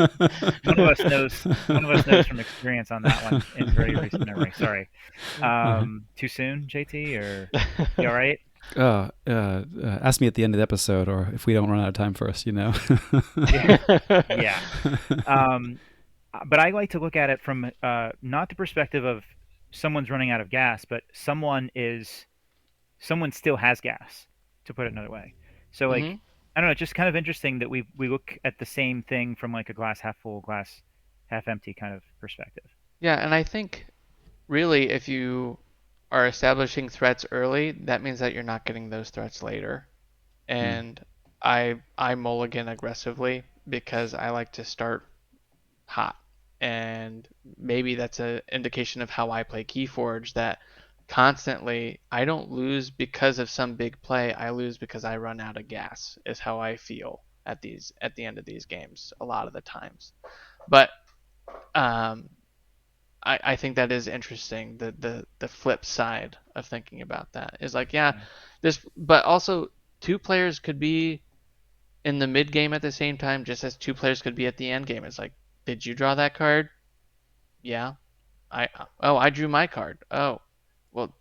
One of us knows from experience on that one in very recent memory. Sorry. Too soon, JT, or you all right? Ask me at the end of the episode, or if we don't run out of time first, Yeah. Yeah. Um, but I like to look at it from not the perspective of someone's running out of gas, but someone still has gas, to put it another way. So like hmm I don't know, it's just kind of interesting that we look at the same thing from like a glass half full, glass half empty kind of perspective. Yeah, and I think really if you are establishing threats early, that means that you're not getting those threats later. Hmm. And I mulligan aggressively because I like to start hot. And maybe that's an indication of how I play Keyforge, that constantly I don't lose because of some big play. I lose because I run out of gas, is how I feel. at the end of these games a lot of the times. But um, I think that is interesting. The flip side of thinking about that is like, yeah, Yeah. this, but also two players could be in the mid game at the same time, just as two players could be at the end game. It's like, did you draw that card? Yeah. I drew my card. Oh, well,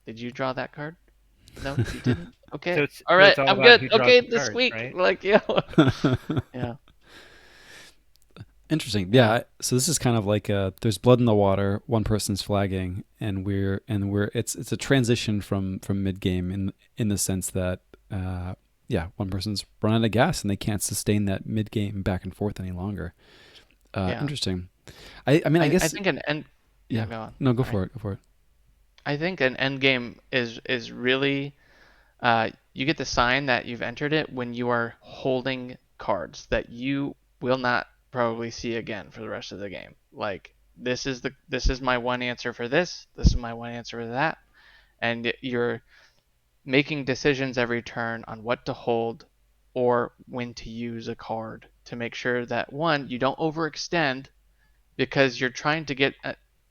did you draw that card? No, you didn't. So Okay. it's All so right. it's all I'm about good. who draws Okay, the this cards, week, right? like, yeah, Interesting. yeah, Yeah. So this is kind of like there's blood in the water. One person's flagging, and we're it's a transition from mid game in the sense that yeah, one person's run out of gas and they can't sustain that mid game back and forth any longer. yeah. Interesting. I mean I I guess think an end. Yeah, yeah. go on. No, go Sorry. for it. Go for it. I think an end game is really you get the sign that you've entered it when you are holding cards that you will not probably see again for the rest of the game. Like, this is my one answer for this. This is my one answer for that, and you're making decisions every turn on what to hold or when to use a card to make sure that, one, you don't overextend because you're trying to get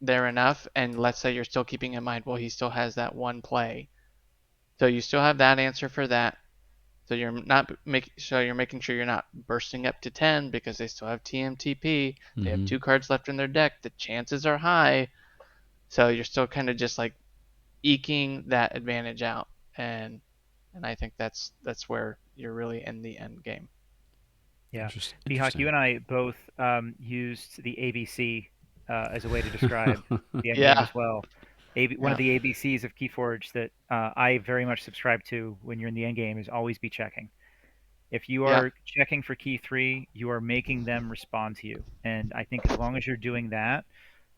there enough, and let's say you're still keeping in mind, well, he still has that one play, so you still have that answer for that. So you're making sure you're not bursting up to 10 because they still have TMTP. They have Mm-hmm. 2 cards left in their deck. The chances are high. So you're still kind of just like eking that advantage out, and I think that's where you're really in the end game. Yeah. Mihawk, you Interesting. and I both used the ABC as a way to describe the end game Yeah, as well. One of yeah, the ABCs of Keyforge that I very much subscribe to when you're in the end game is always be checking. If you yeah, are checking for key three, you are making them respond to you. And I think as long as you're doing that,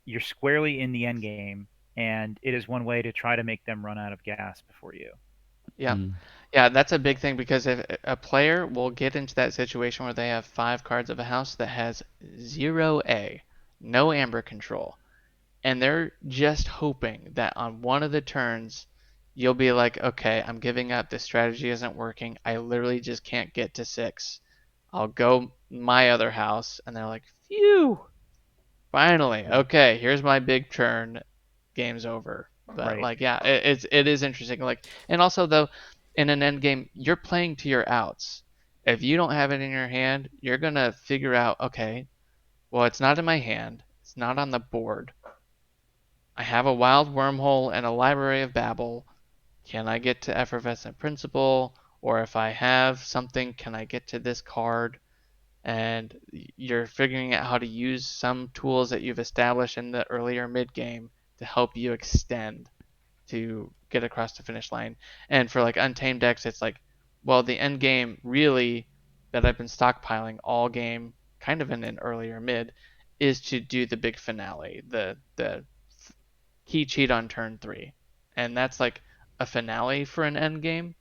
you're squarely in the end game, and it is one way to try to make them run out of gas before you. yeah. Mm. Yeah, that's a big thing because if a player will get into that situation where they have 5 cards of a house that has 0 A, no amber control, and they're just hoping that on one of the turns you'll be like, okay, I'm giving up. This strategy isn't working. I literally just can't get to 6. I'll go my other house, and they're like, phew, finally. Yeah. Okay, here's my big turn. Game's over. But Right. like, yeah, it is interesting. Like, and also though, in an end game, you're playing to your outs. If you don't have it in your hand, you're gonna figure out, okay, well, it's not in my hand. It's not on the board. I have a wild wormhole and a library of Babel. Can I get to effervescent principle? Or if I have something, can I get to this card? And you're figuring out how to use some tools that you've established in the earlier mid game to help you extend to get across the finish line. And for like untamed decks, it's like, well, the end game really that I've been stockpiling all game, kind of in an earlier mid, is to do the big finale, the key cheat on turn 3, and that's like a finale for an end game.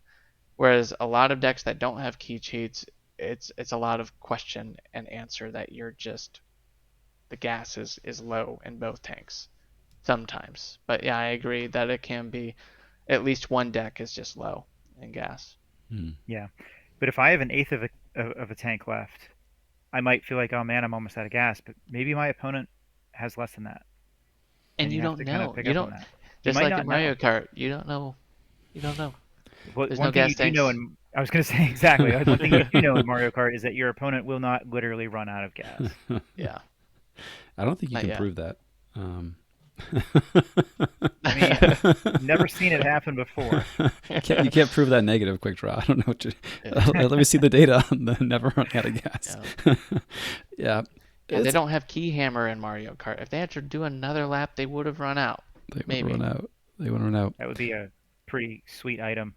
Whereas a lot of decks that don't have key cheats, it's a lot of question and answer that you're just, the gas is low in both tanks sometimes. But yeah, I agree that it can be at least one deck is just low in gas. Mm. Yeah. But if I have an eighth of a tank left, I might feel like, oh man, I'm almost out of gas. But maybe my opponent has less than that, And and you you have don't to kind of know. pick You up on don't, that. You just might like in not Mario know. Kart, you don't know. You don't know. But There's no one thing gas you do know tanks. in I was going to say exactly. One thing you do know in Mario Kart is that your opponent will not literally run out of gas. Yeah, I don't think you not can yet. prove that. Um, I mean, never seen it happen before. you can't prove that negative, quick draw. I don't know what you. Yeah, Let me see the data on the never running out of gas. yeah. Yeah, Yeah, they it's don't have key hammer in Mario Kart. If they had to do another lap, they would have run out. they would run Maybe. out. They would run out. That would be a pretty sweet item,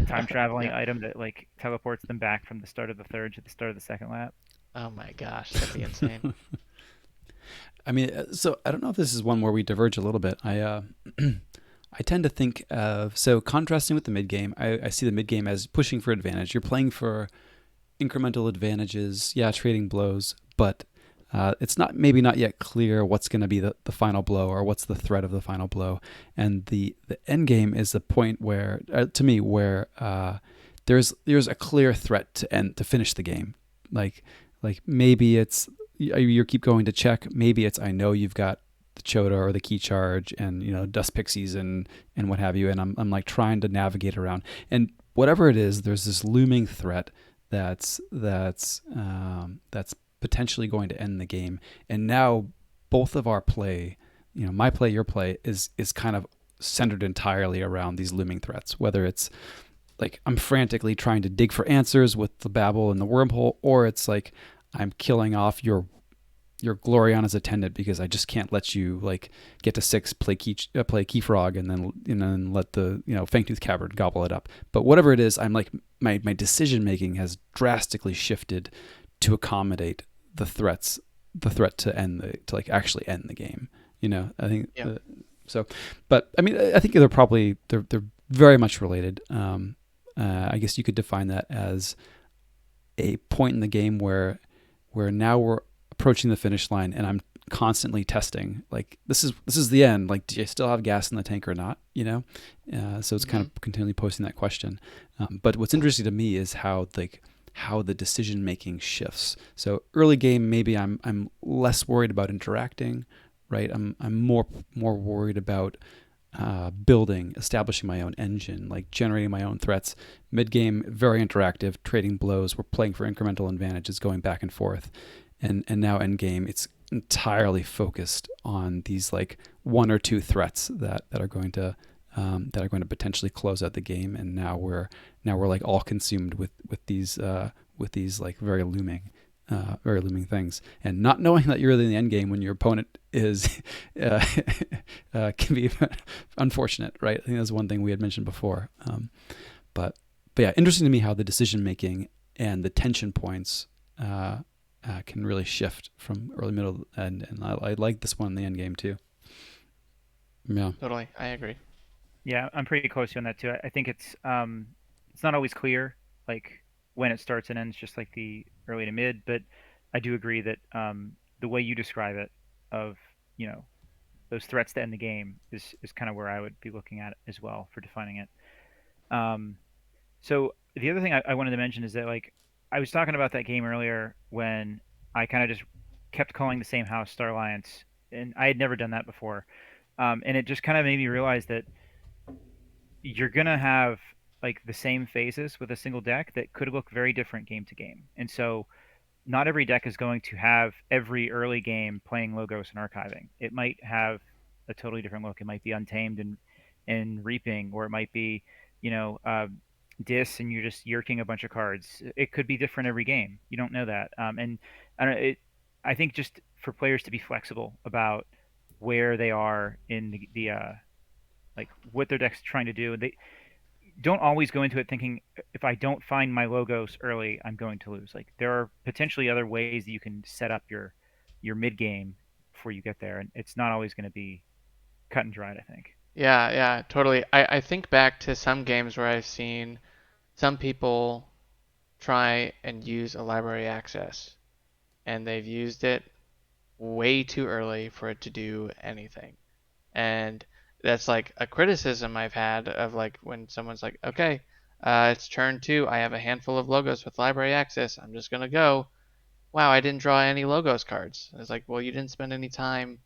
time traveling Yeah. item that like teleports them back from the start of the third to the start of the second lap. Oh my gosh, that'd be insane. I mean, so I don't know if this is one where we diverge a little bit. I tend to think of, so contrasting with the mid game, I see the mid game as pushing for advantage. You're playing for incremental advantages, yeah, trading blows, but it's maybe not yet clear what's going to be the final blow or what's the threat of the final blow. And the end game is the point where, to me, where there's a clear threat to finish the game. Like maybe it's you keep going to check. Maybe it's I know you've got the Chota or the key charge and dust pixies and what have you, and I'm like trying to navigate around. And whatever it is, there's this looming threat that's potentially going to end the game. And now both of our play, my play, your play is kind of centered entirely around these looming threats, whether it's like I'm frantically trying to dig for answers with the babble and the wormhole, or it's like I'm killing off your Gloriana's attendant because I just can't let you like get to 6, play key frog, and then let the Fangtooth Cavern gobble it up. But whatever it is, I'm like my decision making has drastically shifted to accommodate the threat to like actually end the game. I think Yeah. so. But I mean, I think they're very much related. I guess you could define that as a point in the game where now we're approaching the finish line, and I'm constantly testing like this is the end. Like, do you still have gas in the tank or not? So it's kind of continually posting that question. But what's interesting to me is how the decision making shifts. So early game, maybe I'm less worried about interacting, right? I'm more worried about building, establishing my own engine, like generating my own threats. Mid game, very interactive, trading blows. We're playing for incremental advantages, going back and forth. And now end game, it's entirely focused on these like 1 or 2 threats that are going to potentially close out the game. And now we're like all consumed with these like very looming things, and not knowing that you're in the end game when your opponent is can be unfortunate, right? I think that's one thing we had mentioned before. But yeah, interesting to me how the decision making and the tension points can really shift from early, middle, and I like this one in the end game too. Yeah. Totally, I agree. Yeah, I'm pretty close to you on that too. I think it's not always clear like when it starts and ends, just like the early to mid. But I do agree that the way you describe it, of you know those threats to end the game, is kind of where I would be looking at it as well for defining it. Um, so the other thing I wanted to mention is that like I was talking about that game earlier when I kind of just kept calling the same house Star Alliance, and I had never done that before, and it just kind of made me realize that you're gonna have like the same phases with a single deck that could look very different game to game. And so not every deck is going to have every early game playing Logos and archiving. It might have a totally different look. It might be Untamed and Reaping, or it might be, you know, Dis and you're just yerking a bunch of cards. It could be different every game. You don't know that. And I don't, it, I think just for players to be flexible about where they are in the like what their deck's trying to do. They don't always go into it thinking if I don't find my logos early, I'm going to lose. Like there are potentially other ways that you can set up your mid game before you get there, and it's not always going to be cut and dried. I think. Yeah, yeah, totally. I think back to some games where I've seen some people try and use a library access, and they've used it way too early for it to do anything. And that's like a criticism I've had of like when someone's like, okay, it's turn 2. I have a handful of logos with library access. I'm just gonna go. Wow, I didn't draw any logos cards. And it's like, well, you didn't spend any time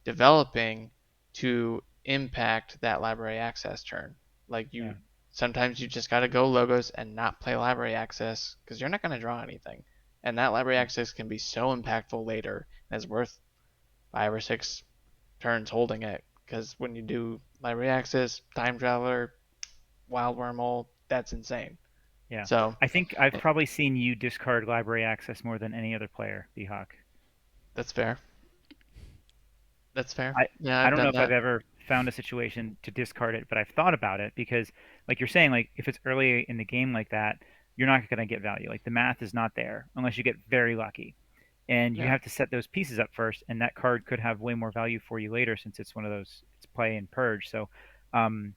developing to impact that library access turn. Like Yeah. sometimes you just gotta go logos and not play library access because you're not gonna draw anything. And that library access can be so impactful later, and it's worth 5 or 6 turns holding it. Because when you do library access, time traveler, wild wormhole, that's insane. Yeah. So I think I've probably seen you discard library access more than any other player, B-Hawk. that's fair. That's fair. I Yeah, I I've don't know done if I've that ever found a situation to discard it, but I've thought about it because, like you're saying, like if it's early in the game like that, you're not going to get value. Like the math is not there unless you get very lucky, and you yeah. have to set those pieces up first, and that card could have way more value for you later since it's one of those it's play and purge. So, um,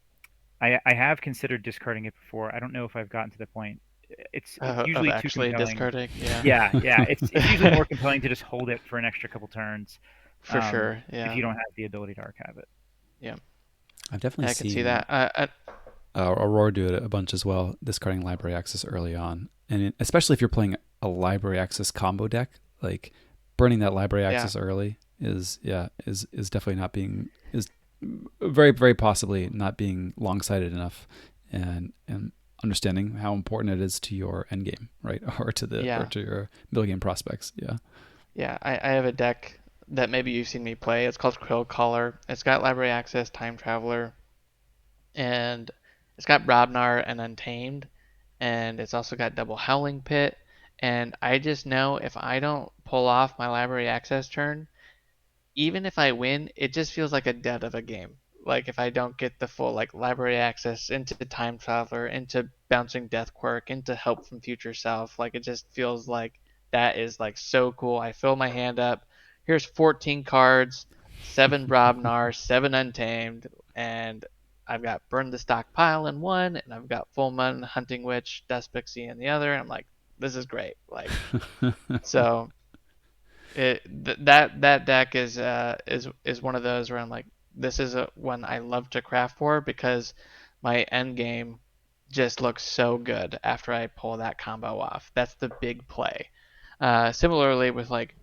I have considered discarding it before. I don't know if I've gotten to the point. It's Of usually too actually compelling. discarding. Yeah. Yeah, yeah. It's usually more compelling to just hold it for an extra couple turns, For sure. if Yeah. you don't have the ability to archive it. Yeah. I've definitely I can see seen that. Aurora do it a bunch as well, discarding library access early on, and especially if you're playing a library access combo deck, like burning that library Yeah, access early is definitely not being is very possibly not being long sighted enough, and understanding how important it is to your end game, right, or yeah, to your middle game prospects. Yeah. yeah. I have a deck that maybe you've seen me play. It's called Quill Caller. It's got library access, time traveler, and it's got Brobnar and Untamed, and it's also got double Howling Pit. And I just know if I don't pull off my library access turn, even if I win, it just feels like a dead of a game. Like if I don't get the full like library access into time traveler, into bouncing death quirk, into help from future self, like it just feels like that is like so cool. I fill my hand up. Here's 14 cards, seven Brobnar, seven Untamed, and I've got Burn the Stockpile in one, and I've got Full Moon, Hunting Witch, Dust Pixie in the other. And I'm like, this is great. Like so that deck is one of those where I'm like, this is one I love to craft for because my end game just looks so good after I pull that combo off. That's the big play. Similarly with like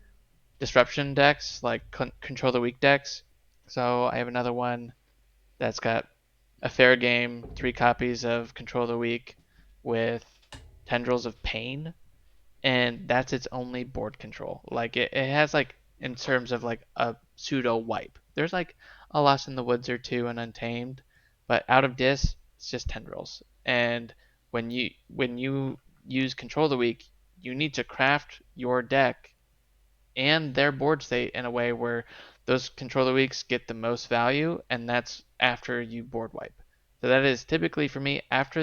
disruption decks, like control the weak decks. So I have another one that's got a fair game, 3 copies of control the weak with tendrils of pain, and that's its only board control. Like it has like in terms of like a pseudo wipe. There's like a Lost in the Woods or two and Untamed, but out of dis, it's just tendrils. And when you use control of the week, you need to craft your deck and their board state in a way where those controller weeks get the most value, and that's after you board wipe. So that is typically for me after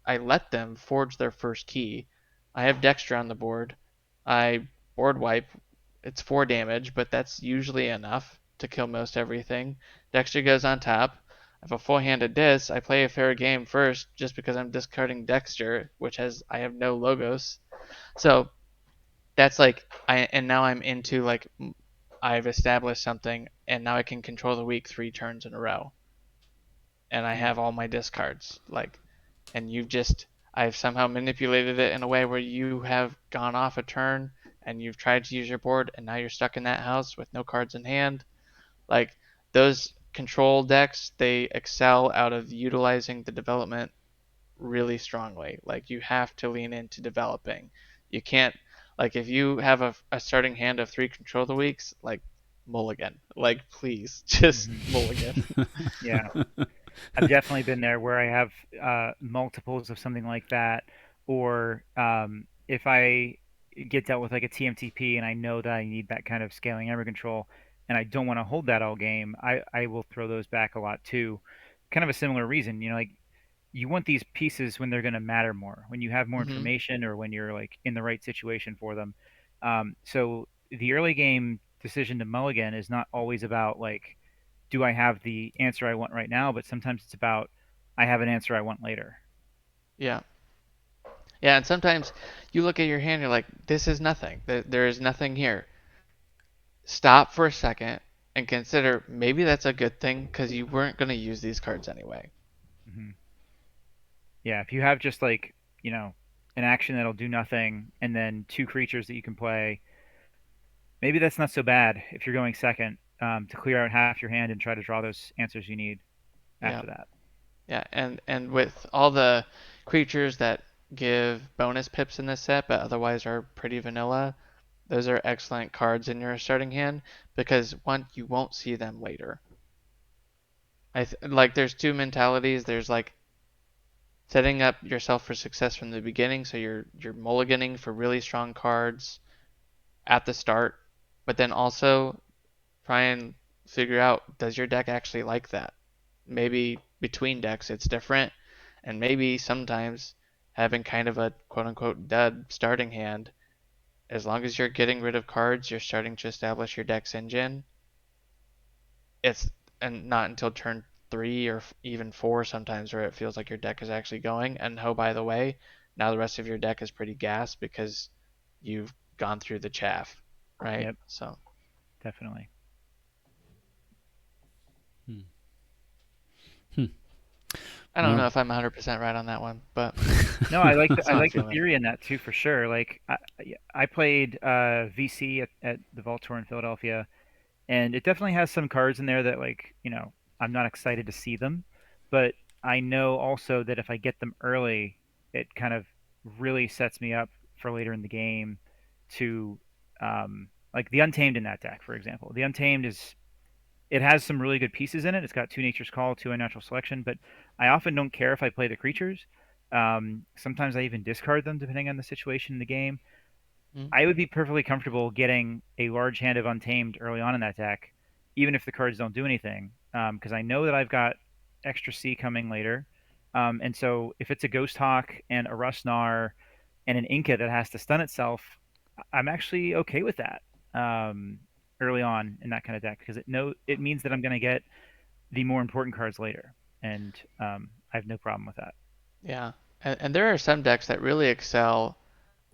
I let them forge their first key. I have Dexter on the board. I board wipe. It's 4 damage, but that's usually enough to kill most everything. Dexter goes on top. I have a full hand of dis. I play a fair game first just because I'm discarding Dexter, which has I have no logos. So that's like and now I'm into like I've established something and now I can control the week 3 turns in a row and I Yeah. have all my discards like and I've somehow manipulated it in a way where you have gone off a turn and you've tried to use your board and now you're stuck in that house with no cards in hand. Like those control decks, they excel out of utilizing the development really strongly. Like you have to lean into developing. You can't like if you have a starting hand of 3 control the weeks, like mulligan. Like please, just Hmm. mulligan. Yeah. I've definitely been there where I have multiples of something like that, or if I get dealt with like a TMTP and I know that I need that kind of scaling error control, and I don't want to hold that all game, I will throw those back a lot too. Kind of a similar reason, like you want these pieces when they're going to matter more, when you have more Hmm. information or when you're like in the right situation for them. So the early game decision to mulligan is not always about like, do I have the answer I want right now? But sometimes it's about, I have an answer I want later. Yeah. Yeah, and sometimes you look at your hand, you're like, this is nothing. There is nothing here. Stop for a second and consider maybe that's a good thing because you weren't going to use these cards anyway. Hmm. Yeah, if you have just like, you know, an action that'll do nothing and then two creatures that you can play, maybe that's not so bad if you're going second, to clear out half your hand and try to draw those answers you need Yeah. after that. Yeah, and with all the creatures that give bonus pips in this set, but otherwise are pretty vanilla, those are excellent cards in your starting hand because one, you won't see them later. Like there's two mentalities. There's like setting up yourself for success from the beginning, so you're mulliganing for really strong cards at the start, but then also try and figure out does your deck actually like that? Maybe between decks it's different, and maybe sometimes having kind of a quote unquote dud starting hand, as long as you're getting rid of cards, you're starting to establish your deck's engine. It's and not until turn 3 or even 4 sometimes where it feels like your deck is actually going. And oh, by the way, now the rest of your deck is pretty gas because you've gone through the chaff, right? Yep, So definitely. Hmm. Hmm. I don't No. know if I'm 100% right on that one, but No, I like the that's I how I'm like the feeling. theory in that too for sure. Like I played VC at the Vault Tour in Philadelphia, and it definitely has some cards in there that like I'm not excited to see them, but I know also that if I get them early, it kind of really sets me up for later in the game to like the Untamed in that deck, for example. The Untamed is it has some really good pieces in it. It's got two Nature's Call, two Unnatural Selection, but I often don't care if I play the creatures. Sometimes I even discard them depending on the situation in the game. Mm. I would be perfectly comfortable getting a large hand of Untamed early on in that deck, even if the cards don't do anything, because I know that I've got extra C coming later. And so if it's a Ghost Hawk and a Rustnar and an Inca that has to stun itself, I'm actually okay with that early on in that kind of deck because it means that I'm going to get the more important cards later, and I have no problem with that. Yeah, and there are some decks that really excel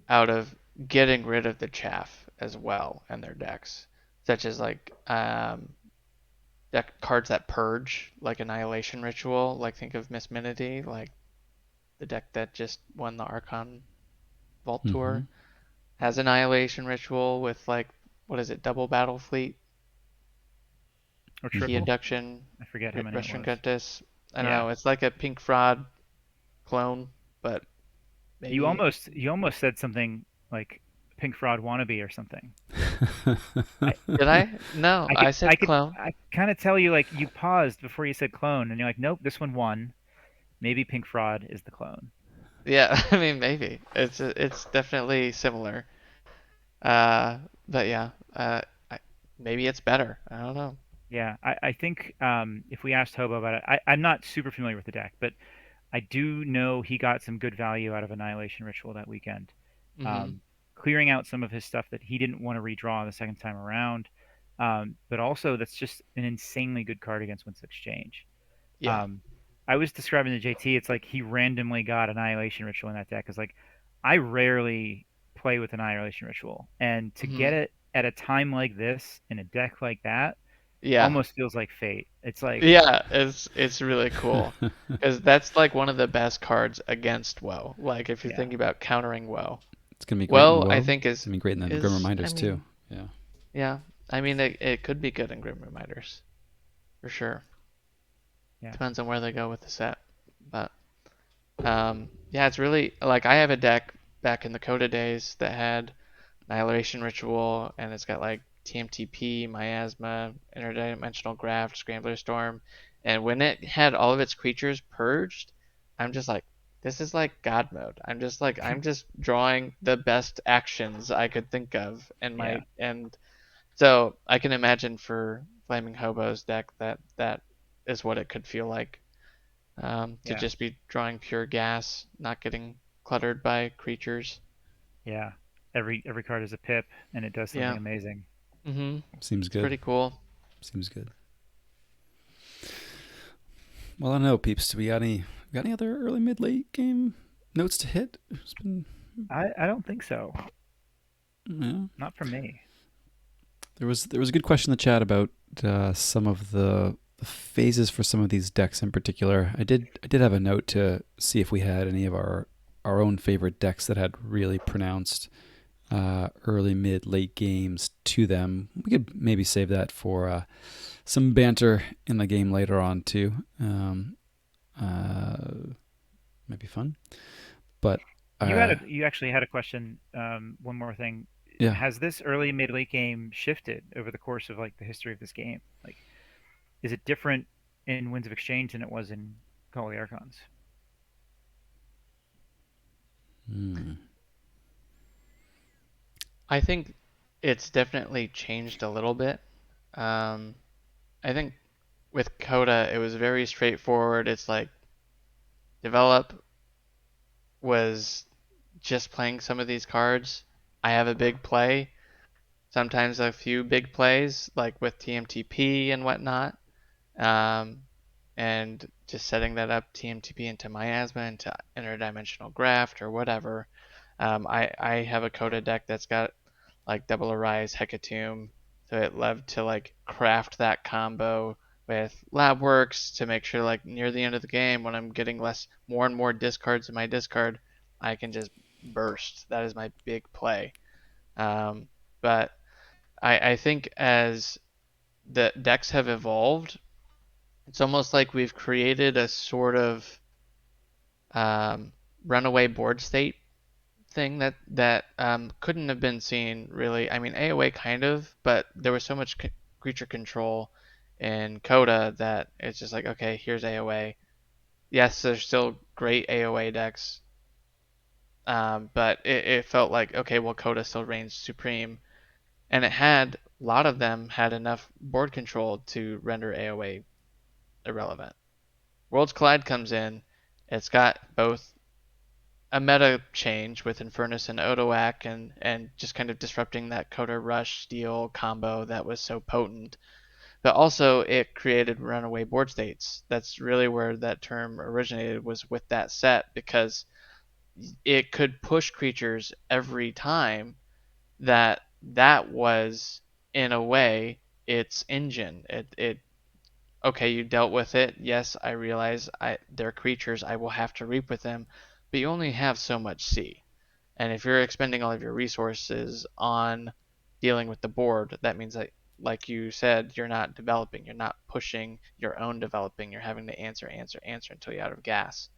out of getting rid of the chaff as well in their decks, such as like deck cards that purge, like Annihilation Ritual. Like think of Miss Minity, like the deck that just won the Archon Vault Mm-hmm. Tour has Annihilation Ritual with like what is it, double Battle Fleet, Or Key Mm-hmm. triple, Induction, I forget how many it Western was. Guntus. I don't Yeah, know. It's like a Pink Fraud clone, but you maybe almost said something like Pink Fraud wannabe or something. I did I? No, I could I I said could clone. I kind of tell you like you paused before you said clone, and you're like, nope, this one won. Maybe Pink Fraud is the clone. Yeah, I mean maybe it's definitely similar. Uh, but yeah, I, maybe it's better. I don't know. Yeah, I think if we asked Hobo about it, I'm not super familiar with the deck, but I do know he got some good value out of Annihilation Ritual that weekend, Mhm. um, clearing out some of his stuff that he didn't want to redraw the second time around. But also, that's just an insanely good card against Winds Exchange. Yeah. Um, I was describing to JT, it's like he randomly got Annihilation Ritual in that deck. It's like I rarely play with Annihilation Ritual, and to get Mhm. it at a time like this in a deck like that Yeah. almost feels like fate. It's like, Yeah, it's really cool because that's like one of the best cards against Woe. Like if you're yeah, thinking about countering Woe, It's gonna be great in Woe I WoW. think It's gonna be great in the Grim I Reminders too. mean Yeah. yeah, I mean it could be good in Grim Reminders for sure. yeah, Depends on where they go with the set, but yeah, it's really like I have a deck back in the Coda days that had Annihilation Ritual, and it's got like TMTP, Miasma, Interdimensional Graft, Scrambler Storm, and when it had all of its creatures purged, I'm just like, this is like God mode. I'm just drawing the best actions I could think of, and yeah, so I can imagine for Flaming Hobo's deck that is what it could feel like to yeah, just be drawing pure gas, not getting cluttered by creatures. yeah. Every card is a pip, and it does something Yeah. amazing. Seems It's good. pretty cool. Seems good. Well, I don't know, peeps. Do we got any other early, mid, late game notes to hit? It's been I don't think so. yeah. Not from me. There was a good question in the chat about some of the phases for some of these decks in particular. I did have a note to see if we had any of our own favorite decks that had really pronounced early, mid, late games to them. We could maybe save that for some banter in the game later on too. Might be fun. But You actually had a question. One more thing. yeah. Has this early mid late game shifted over the course of like the history of this game? Like, is it different in Winds of Exchange than it was in Call of the Archons? Hmm. I think it's definitely changed a little bit. Um, I think with Coda, it was very straightforward. It's like develop was just playing some of these cards. I have a big play, sometimes a few big plays, like with TMTP and whatnot. Um, and just setting that up TMTP into Miasma, into Interdimensional Graft, or whatever. I have a Coda deck that's got like Double Arise Hecatomb, so it loved to like craft that combo with lab works to make sure like near the end of the game when I'm getting more and more discards in my discard, I can just burst. That is my big play. But I think as the decks have evolved, it's almost like we've created a sort of um, runaway board state thing that couldn't have been seen really. I mean, AOA kind of, but there was so much creature control in Coda that it's just like, okay, here's AOA. Yes, there's still great AOA decks, but it felt like, okay, well, Coda still reigns supreme, and a lot of them had enough board control to render AOA irrelevant. Worlds Collide comes in. It's got both a meta change with Infernus and Odoak and just kind of disrupting that Coda Rush Steel combo that was so potent. But also it created runaway board states. That's really where that term originated, was with that set, because it could push creatures every time. That was in a way its engine. It okay, you dealt with it. Yes, I realize they're creatures. I will have to reap with them, but you only have so much C. And if you're expending all of your resources on dealing with the board, that means that, like you said, you're not developing. You're not pushing your own developing. You're having to answer until you're out of gas.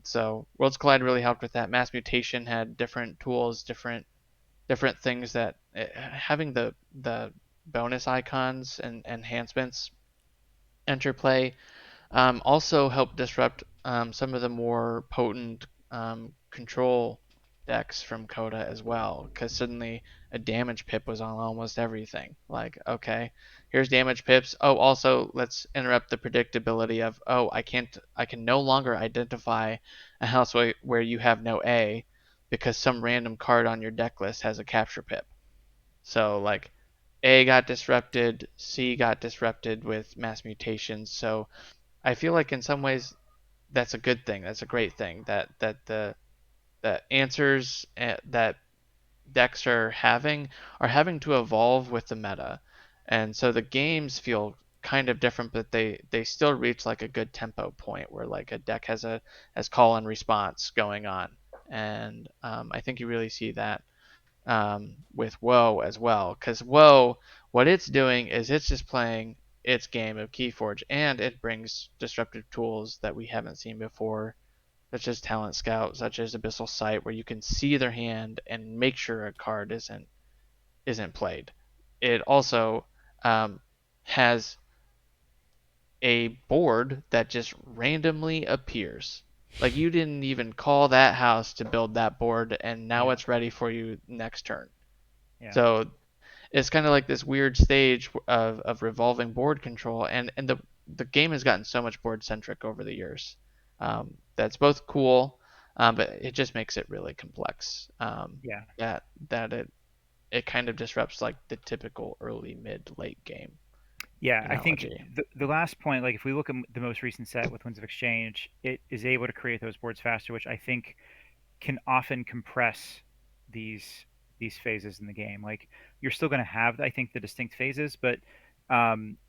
So Worlds Collide really helped with that. Mass Mutation had different tools, different things that having the bonus icons and enhancements interplay also helped disrupt some of the more potent control decks from Coda as well, because suddenly a damage pip was on almost everything. Like, okay, here's damage pips. Oh, also let's interrupt the predictability of, oh, I can no longer identify a house where you have no A because some random card on your deck list has a capture pip. So like A got disrupted, C got disrupted with mass mutations. So I feel like in some ways that's a good thing. That's a great thing that the answers that decks are having to evolve with the meta, and so the games feel kind of different, but they still reach like a good tempo point where like a deck has call and response going on, and I think you really see that with Woe as well. Because Woe, what it's doing is it's just playing its game of Keyforge, and it brings disruptive tools that we haven't seen before, such as Talent Scout, such as Abyssal Sight, where you can see their hand and make sure a card isn't played. It also has a board that just randomly appears. Like you didn't even call that house to build that board, and now Yeah. it's ready for you next turn. Yeah. So it's kind of like this weird stage of revolving board control, and the game has gotten so much board centric over the years. That's both cool, but it just makes it really complex. Yeah. That it kind of disrupts like the typical early, mid, late game Yeah, I think analogy. the last point, like if we look at the most recent set with Winds of Exchange, it is able to create those boards faster, which I think can often compress these these phases in the game. Like you're still going to have, I think, the distinct phases, but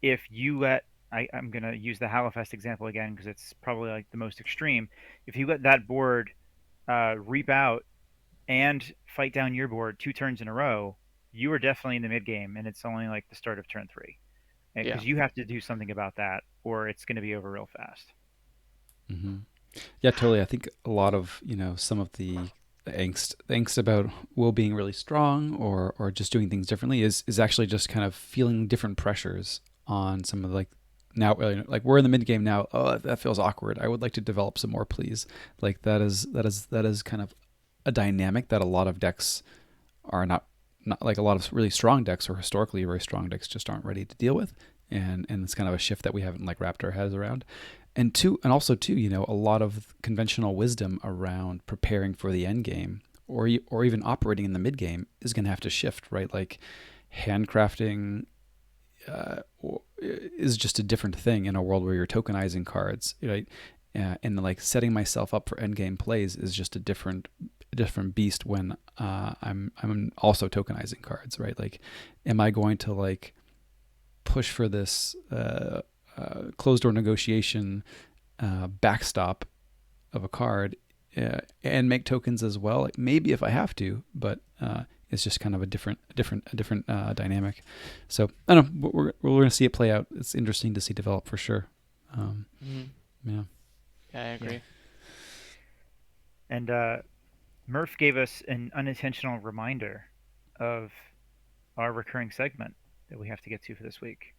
if you let, I'm going to use the Hallowfest example again because it's probably like the most extreme. If you let that board reap out and fight down your board 2 turns in a row, you are definitely in the mid game, and it's only like the start of turn 3 Yeah. because you have to do something about that, or it's going to be over real fast. Hmm. Yeah, totally. I think a lot of, some of the angst about Will being really strong or just doing things differently is actually just kind of feeling different pressures on some of like now like we're in the mid game now. Oh, that feels awkward. I would like to develop some more, please. Like that is kind of a dynamic that a lot of decks are not like a lot of really strong decks or historically very strong decks just aren't ready to deal with. And it's kind of a shift that we haven't like wrapped our heads around. And also too, a lot of conventional wisdom around preparing for the end game or even operating in the mid game is going to have to shift, right? Like handcrafting uh, is just a different thing in a world where you're tokenizing cards, right? And like setting myself up for end game plays is just a different beast when I'm also tokenizing cards, right? Like, am I going to like push for this closed door negotiation backstop of a card and make tokens as well. Like maybe if I have to, but it's just kind of a different dynamic. So I don't know. We're going to see it play out. It's interesting to see develop for sure. Yeah. Yeah, I agree. Yeah. And Murph gave us an unintentional reminder of our recurring segment that we have to get to for this week,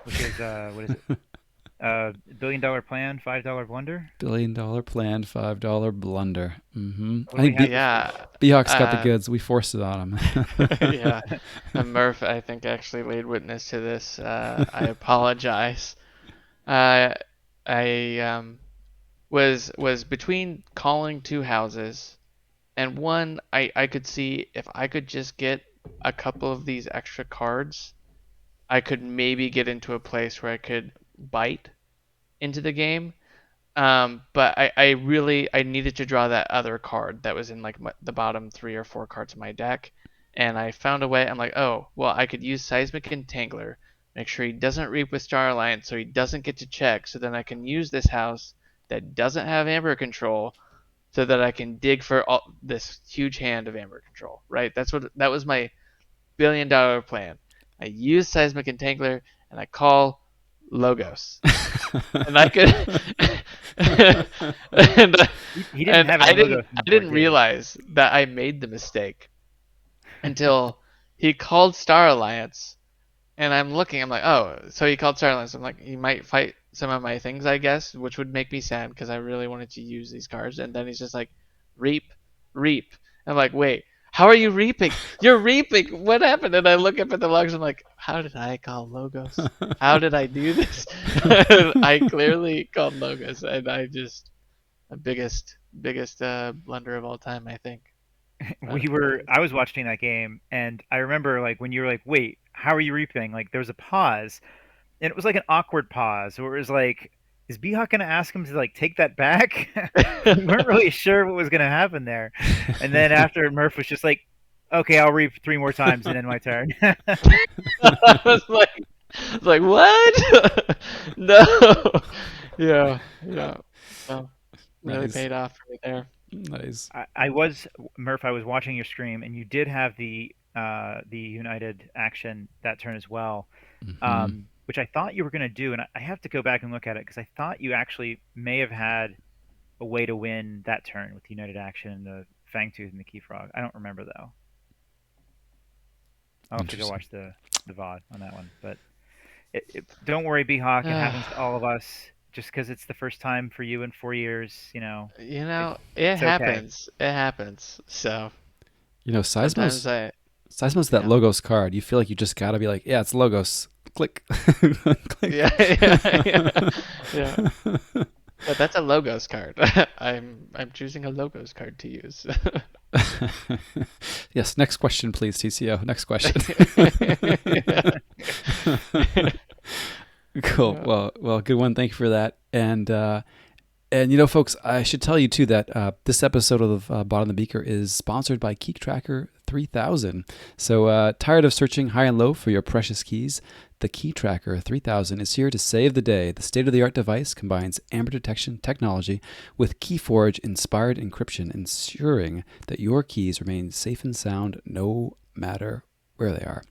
which is what is it? $1 billion plan, $5 blunder. $1 billion plan, $5 blunder. What I do we think have Yeah. B-Hawk's got the goods. We forced it on him. Yeah. Murph, I think, actually laid witness to this. I apologize. I was between calling two houses, and one I could see if I could just get a couple of these extra cards, I could maybe get into a place where I could bite into the game. But I needed to draw that other card that was in like the bottom 3 or 4 cards of my deck, and I found a way. I'm like, oh well, I could use Seismic Entangler, make sure he doesn't reap with Star Alliance, so he doesn't get to check. So then I can use this house that doesn't have Amber control, so that I can dig for this huge hand of Amber control. Right? That was my $1 billion plan. I use Seismic Entangler and I call Logos, and I could. and He didn't have I any logos. I didn't realize that I made the mistake until he called Star Alliance, and I'm looking. I'm like, oh, so he called Star Alliance. I'm like, he might fight some of my things, I guess, which would make me sad because I really wanted to use these cards. And then he's just like, reap. I'm like, wait. How are you reaping? You're reaping. What happened? And I look up at the logs. I'm like, how did I call Logos? How did I do this? I clearly called Logos, and I just the biggest blunder of all time, I think. I was watching that game, and I remember like when you were like, wait, how are you reaping? Like there was a pause, and it was like an awkward pause where it was like, is B-Hawk going to ask him to like take that back? We weren't really sure what was going to happen there. And then after, Murph was just like, okay, I'll reap 3 more times and then my turn. I was like, what? No. Yeah. Well, really Nice. paid off right there. Nice. Murph, I was watching your stream, and you did have the United action that turn as well. Which I thought you were going to do, and I have to go back and look at it because I thought you actually may have had a way to win that turn with the United Action, the Fangtooth, and the Key Frog. I don't remember though. I'll have to go watch the VOD on that one. But don't worry, B-Hawk, it happens to all of us. Just because it's the first time for you in 4 years, it it's happens. Okay. It happens. So, Seismo's that Logos card. You feel like you just gotta be like, yeah, it's Logos. Click. Click. Yeah. But that's a Logos card. I'm choosing a Logos card to use. Yes. Next question, please, TCO. Next question. Cool. Well, good one. Thank you for that. And folks, I should tell you too that this episode of Bottom of the Beaker is sponsored by Key Tracker 3000. So tired of searching high and low for your precious keys? The Key Tracker 3000 is here to save the day. The state-of-the-art device combines amber detection technology with KeyForge-inspired encryption, ensuring that your keys remain safe and sound no matter where they are.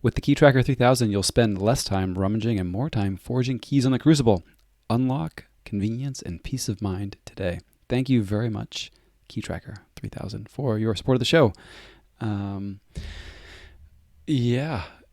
With the Key Tracker 3000, you'll spend less time rummaging and more time forging keys on the Crucible. Unlock convenience and peace of mind today. Thank you very much, Key Tracker 3000, for your support of the show.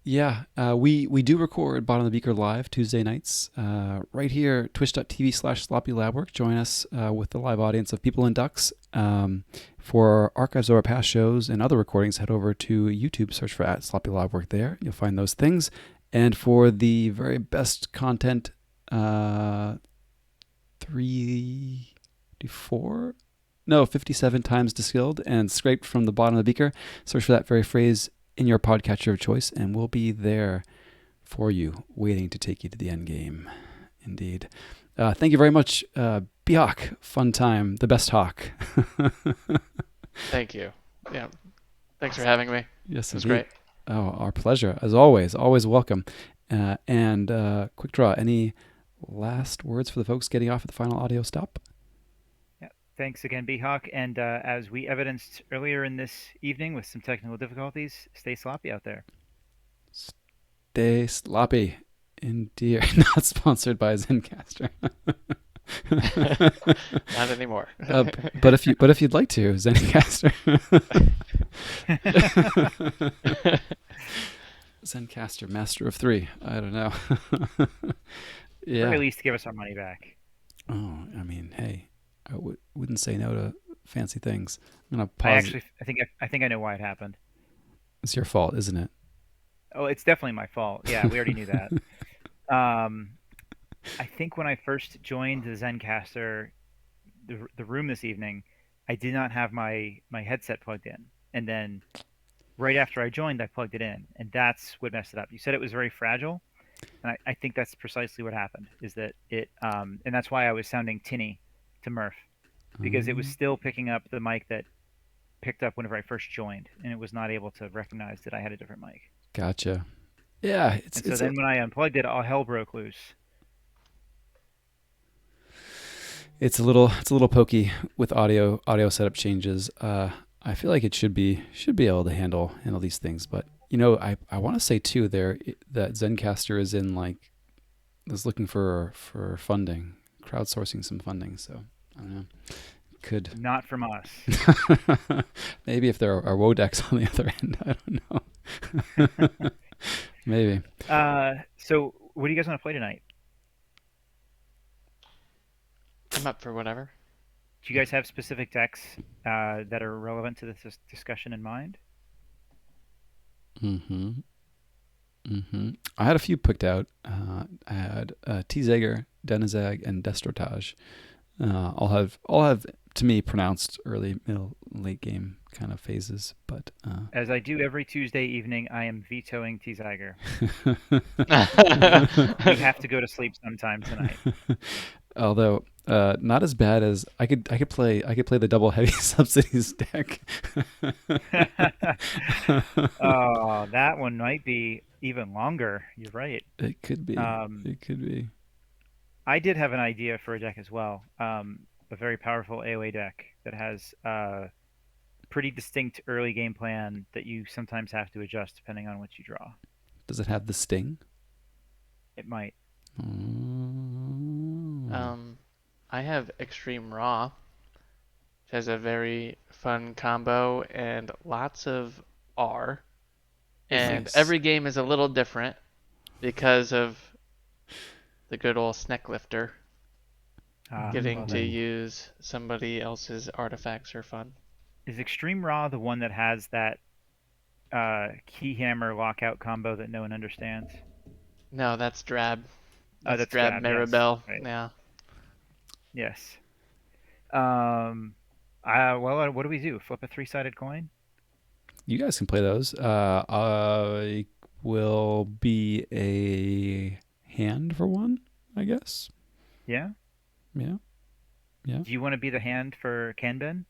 We do record Bottom of the Beaker live Tuesday nights right here, twitch.tv/sloppylabwork. Join us with the live audience of people and ducks. For archives of our past shows and other recordings, head over to YouTube, search for @sloppylabwork there. You'll find those things. And for the very best content, 57 times distilled and scraped from the bottom of the beaker, search for that very phrase in your podcatcher of choice, and we'll be there for you, waiting to take you to the end game. Indeed. Thank you very much, B-Hawk. Fun time. The best hawk. Thank you. Yeah. Thanks for having me. Yes, it was indeed. great. Oh, our pleasure. As always. Always welcome. And quick draw. Any last words for the folks getting off at the final audio stop? Yeah. Thanks again, Behawk. And as we evidenced earlier in this evening with some technical difficulties, stay sloppy out there. Stay sloppy. Indeed. Not sponsored by Zencaster. Not anymore. But if you'd like to, Zencaster. Zencaster, master of three. I don't know. Or at least give us our money back. Oh, I mean, hey, I wouldn't say no to fancy things. I'm gonna pause. I think I know why it happened. It's your fault, isn't it? Oh, it's definitely my fault. Yeah, we already knew that. I think when I first joined the Zencaster, the room this evening, I did not have my headset plugged in, and then right after I joined, I plugged it in, and that's what messed it up. You said it was very fragile, and I think that's precisely what happened. Is that it? And that's why I was sounding tinny to Murph, because it was still picking up the mic that picked up whenever I first joined, and it was not able to recognize that I had a different mic. Gotcha. Yeah, And so then when I unplugged it, all hell broke loose. it's a little pokey with audio setup changes. I feel like it should be able to handle these things, but I want to say too that Zencaster is looking for funding, crowdsourcing some funding. So I don't know. Could not from us. Maybe if there are Wodex on the other end, I don't know. Maybe. So what do you guys want to play tonight? I'm up for whatever. Do you guys have specific decks that are relevant to this discussion in mind? I had a few picked out. I had T-Zager, Denizag, and Destrotage. All have to me pronounced early, middle, late game kind of phases, but as I do every Tuesday evening, I am vetoing T-Zager. We have to go to sleep sometime tonight. Although not as bad as I could play the double heavy subsidies deck. Oh, that one might be even longer. You're right. It could be. It could be. I did have an idea for a deck as well. A very powerful AoE deck that has a pretty distinct early game plan that you sometimes have to adjust depending on what you draw. Does it have the sting? It might. I have Extreme Raw, which has a very fun combo and lots of R. And nice. Every game is a little different because of the good old Sneck Lifter. Getting to use somebody else's artifacts are fun. Is Extreme Raw the one that has that Keyhammer lockout combo that no one understands? No, that's Drab. That's Drab Maribel. Yes. Right. Yeah. Yes. Well, what do we do? Flip a 3-sided coin? You guys can play those. I will be a hand for one, I guess. Yeah? Yeah. Do you want to be the hand for Kanben?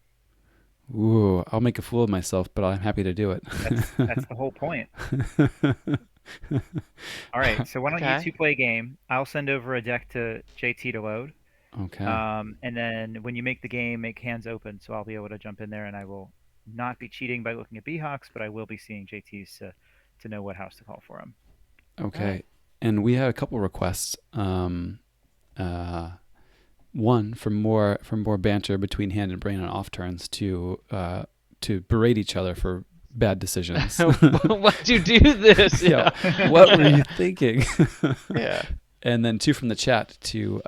Ooh, I'll make a fool of myself, but I'm happy to do it. That's the whole point. All right, so why don't you two play a game? I'll send over a deck to JT to load. Okay. And then when you make the game, make hands open, so I'll be able to jump in there, and I will not be cheating by looking at Behawks, but I will be seeing JT's to know what house to call for him. Okay. And we had a couple requests. One for more banter between hand and brain on off turns to berate each other for bad decisions. Why'd you do this? Yeah. What were you thinking? Yeah. And then two from the chat to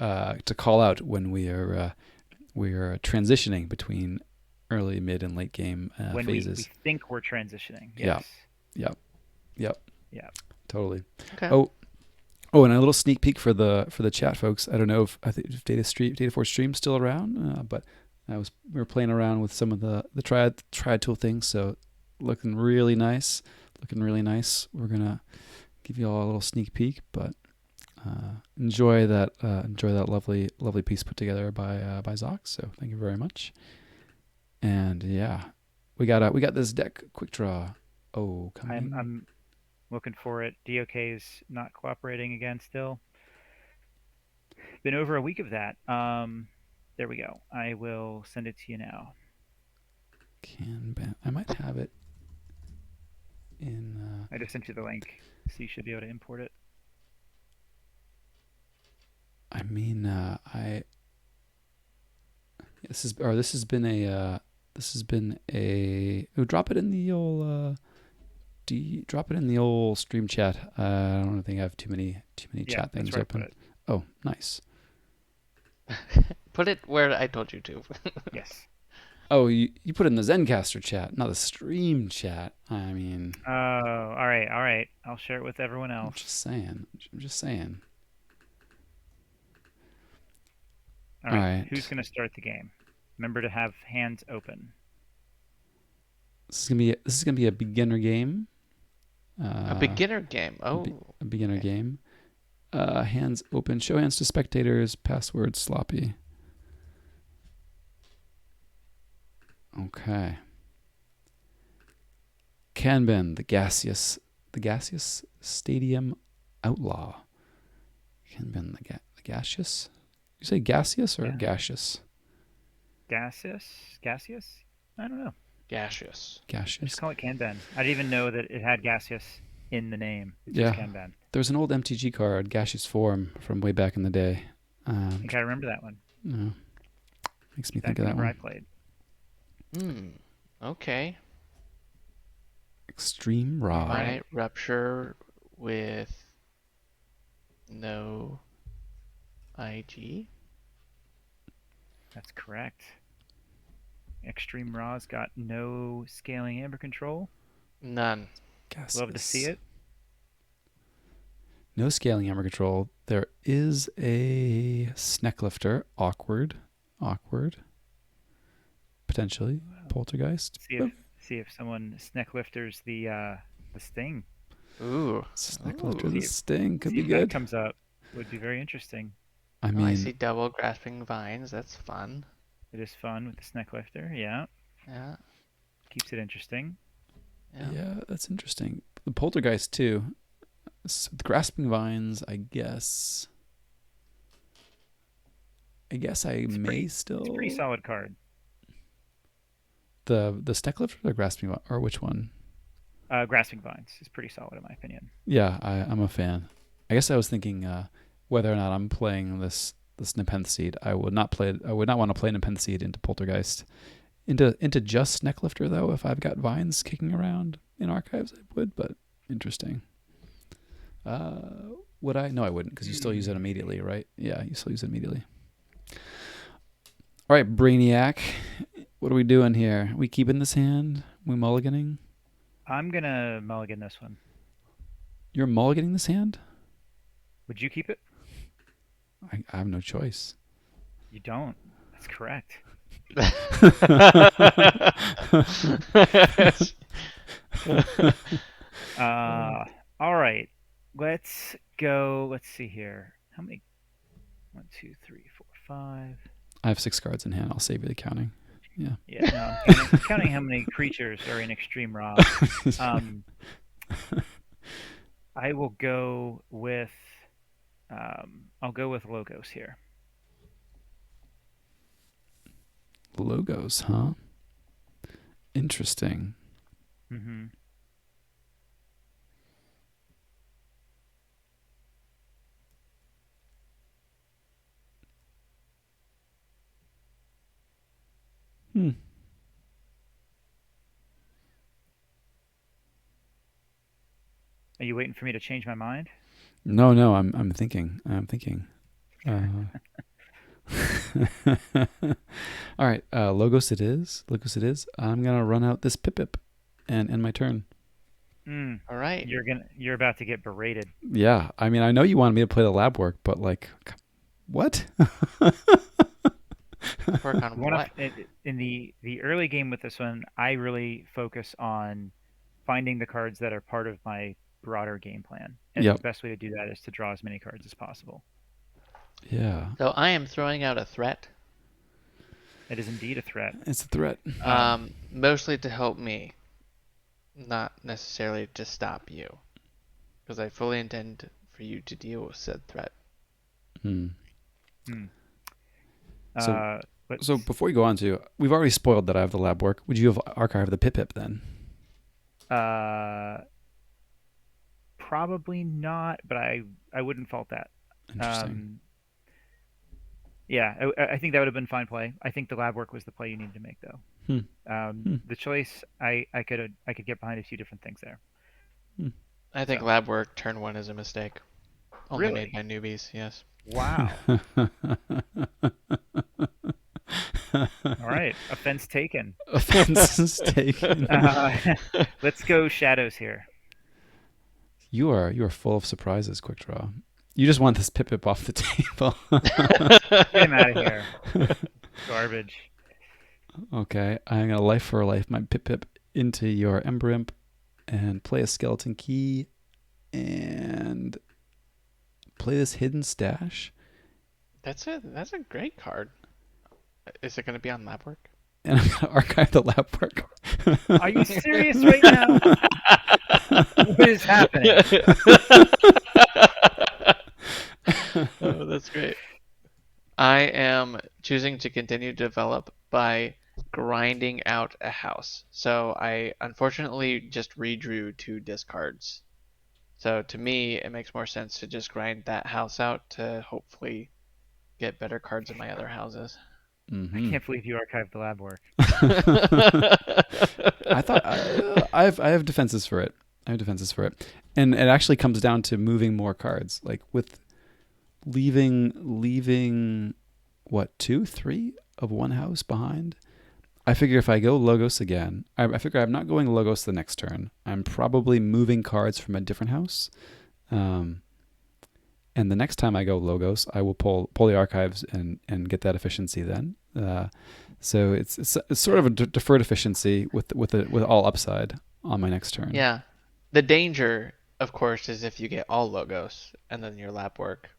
call out when we are transitioning between early, mid, and late game when phases. We think we're transitioning. Yes. Yep. Totally. Okay. Oh, and a little sneak peek for the chat folks. I don't know if Data 4 Stream's still around, but we were playing around with some of the triad tool things, so looking really nice. We're gonna give you all a little sneak peek, but enjoy that lovely piece put together by Zoc. So thank you very much. And yeah, we got this deck quick draw. Oh, coming. Looking for it. DOK's not cooperating again still. Been over a week of that. There we go. I will send it to you now. Kanban. I might have it in. I just sent you the link, so you should be able to import it. I mean, I. This has been a. This has been a. Oh, drop it in the old. Drop it in the old stream chat. I don't think I have too many chat things open. Oh, nice. Put it where I told you to. Yes. Oh, you put it in the Zencaster chat, not the stream chat. I mean. Oh, all right. I'll share it with everyone I'm else. just saying. All right. Who's going to start the game? Remember to have hands open. This is gonna be a beginner game. A beginner game. Oh, a beginner game. Hands open. Show hands to spectators. Password sloppy. Okay. Kanban, the gaseous stadium outlaw. Kanban, the gaseous. You say gaseous or gaseous? Gaseous? I don't know. gaseous. Just call it Kanban. I didn't even know that it had gaseous in the name. It's just Kanban. There's an old MTG card, gaseous form, from way back in the day. I think I remember that one. No. Makes me think of that one. I played. Okay. Extreme Raw. Might rupture with no IG. That's correct. Extreme Raw's got no scaling amber control. None. Gaseous. Love to see it. No scaling amber control. There is a Snecklifter. Awkward. Potentially. Poltergeist. See if someone Snecklifter's the Sting. Ooh. Snecklifter the Sting could be if good. That comes up. Would be very interesting. I mean, I see double grasping vines. That's fun. It is fun with the Snecklifter. Yeah. Yeah. Keeps it interesting. Yeah, that's interesting. The Poltergeist too. So the grasping vines, I guess. It's still. It's a pretty solid card. The Snecklifter or the grasping vine, or which one? Grasping vines is pretty solid in my opinion. Yeah, I'm a fan. I guess I was thinking whether or not I'm playing this Nepenthe Seed. I would not want to play Nepenthe Seed into Poltergeist. Into just Snecklifter though, if I've got vines kicking around in archives, I would. But interesting. Would I? No, I wouldn't, because you still use it immediately, right? Yeah, you still use it immediately. All right, Brainiac, what are we doing here? We keeping this hand? We mulliganing? I'm gonna mulligan this one. You're mulliganing this hand? Would you keep it? I have no choice. You don't. That's correct. All right. Let's go. Let's see here. How many? 1, 2, 3, 4, 5. I have 6 cards in hand. I'll save you the counting. Yeah. Yeah. No, I'm counting how many creatures are in Extreme Raw. I will go with. I'll go with Logos here. Logos, huh? Interesting. Mm-hmm. Are you waiting for me to change my mind? No, I'm thinking. All right, Logos it is. I'm gonna run out this Pip and end my turn. All right. You're about to get berated. Yeah, I mean, I know you wanted me to play the lab work, but like, what? Work on what? In the early game with this one, I really focus on finding the cards that are part of my broader game plan, and the best way to do that is to draw as many cards as possible. Yeah. So I am throwing out a threat. It is indeed a threat. It's a threat. Mostly to help me, not necessarily to stop you. because I fully intend for you to deal with said threat. Hmm. Hmm. So, But so before we go on to, we've already spoiled that I have the lab work. Would you have archived the pip then? probably not. But I wouldn't fault that. Interesting. Um, yeah, I think that would have been fine play. I think the lab work was the play you needed to make, though. Hmm. Hmm. The choice, I could get behind a few different things there. Hmm. I think So lab work turn 1 is a mistake. Only made really, by newbies, yes. wow. All right, offense taken. Offense is taken. Uh, let's go shadows here. You are full of surprises, Quick Draw. You just want this pip off the table. Get him out of here. Garbage. Okay, I'm gonna life for life my pip into your Ember Imp and play a skeleton key and play this hidden stash. That's a great card. Is it going to be on lab work? And I'm gonna archive the lab work. Are you serious right now? What is happening? Oh, that's great. I am choosing to continue to develop by grinding out a house. So I unfortunately just redrew 2 discards. So to me, it makes more sense to just grind that house out to hopefully get better cards in my other houses. I can't believe you archived the lab work. I thought I have defenses for it. And it actually comes down to moving more cards. Like with leaving what 2, 3 of one house behind. I figure if I go Logos again, I figure I'm not going Logos the next turn. I'm probably moving cards from a different house. And the next time I go Logos, I will pull the archives and get that efficiency then. So it's sort of a deferred efficiency with all upside on my next turn. Yeah. The danger, of course, is if you get all logos and then your lab work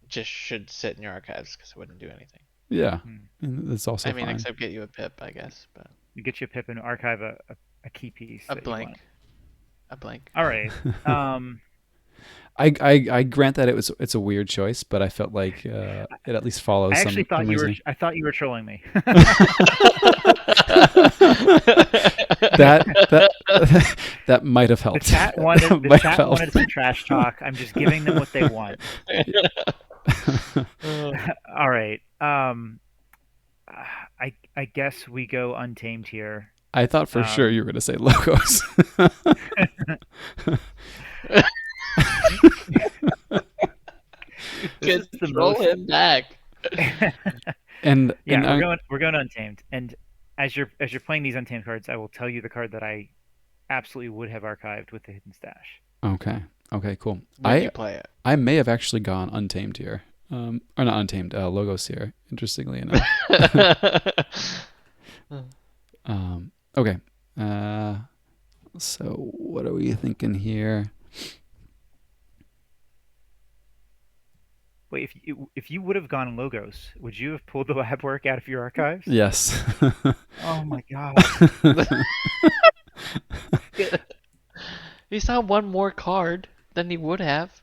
just should sit in your archives because it wouldn't do anything. Yeah, Hmm. and that's also I mean, fine. except get you a pip, I guess, but You get you a pip and archive a key piece a that you want. blank, a blank. All right. I grant that it's a weird choice, but I felt like it at least follows I actually thought some you were. reasoning. I thought you were trolling me. that might have The helped. chat wanted. That The might have chat helped. wanted some trash talk. I'm just giving them what they want. All right. I guess we go untamed here. I thought for sure you were going to say Logos. This is the Roll most. him back. and Yeah, we're going untamed. And as you're playing these untamed cards, I will tell you the card that I absolutely would have archived with the hidden stash. Okay, cool. Would you play it? I may have actually gone untamed here, or not untamed, Logos here. Interestingly enough. Okay. So what are we thinking here? Wait, if you would have gone Logos, would you have pulled the lab work out of your archives? Yes. Oh my god. He saw one more card than he would have.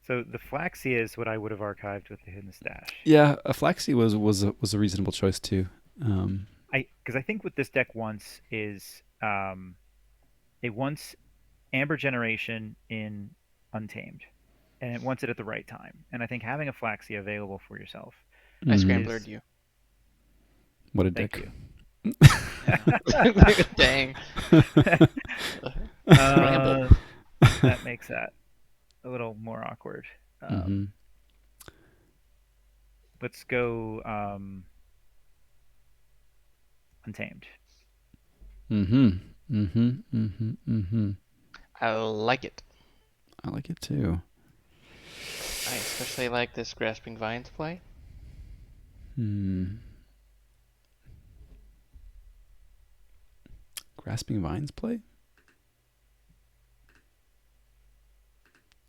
So the Flaxia is what I would have archived with the hidden stash. Yeah, a Flaxi was a reasonable choice too. Because I think what this deck wants is it wants Amber Generation in Untamed, and it wants it at the right time. And I think having a Flaxia available for yourself. I Mhm. scramblered you. What a Thank dick. you. Dang. That makes that a little more awkward. Mhm. Let's go Untamed. I like it. I like it too. I especially like this Grasping Vines play. Grasping Vines play?